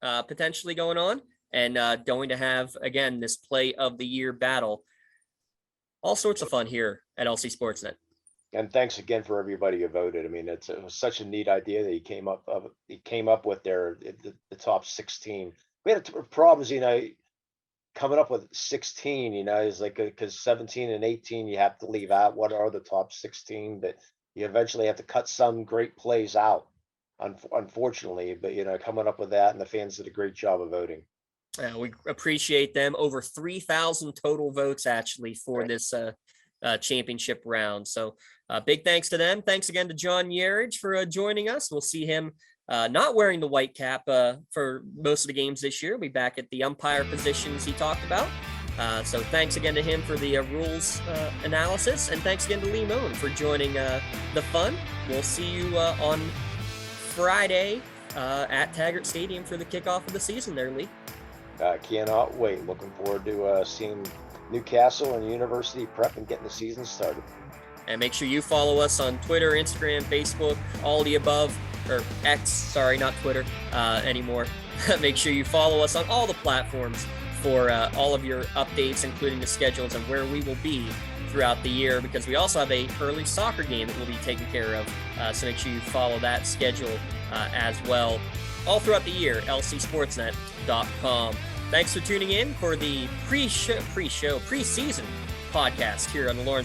[SPEAKER 1] potentially going on, and going to have, again, this play of the year battle. All sorts of fun here at LC Sportsnet.
[SPEAKER 3] And thanks again for everybody who voted. I mean, it was such a neat idea that he came up with the top 16. We had problems, coming up with 16, is like, because 17 and 18, you have to leave out what are the top 16, but you eventually have to cut some great plays out, unfortunately. But, coming up with that, and the fans did a great job of voting.
[SPEAKER 1] We appreciate them. Over 3,000 total votes, actually, for this championship round. So big thanks to them. Thanks again to John Yerage for joining us. We'll see him not wearing the white cap for most of the games this year. We'll be back at the umpire positions he talked about. So thanks again to him for the rules analysis. And thanks again to Lee Mohn for joining the fun. We'll see you on Friday at Taggart Stadium for the kickoff of the season there, Lee.
[SPEAKER 3] Cannot wait. Looking forward to seeing Newcastle and University Prep and getting the season started.
[SPEAKER 1] And make sure you follow us on Twitter, Instagram, Facebook, all the above, or X, sorry, not Twitter anymore. Make sure you follow us on all the platforms for all of your updates, including the schedules and where we will be throughout the year, because we also have a early soccer game that we'll be taking care of. So make sure you follow that schedule as well. All throughout the year, lcsportsnet.com. Thanks for tuning in for the pre-season podcast here on the Lawrence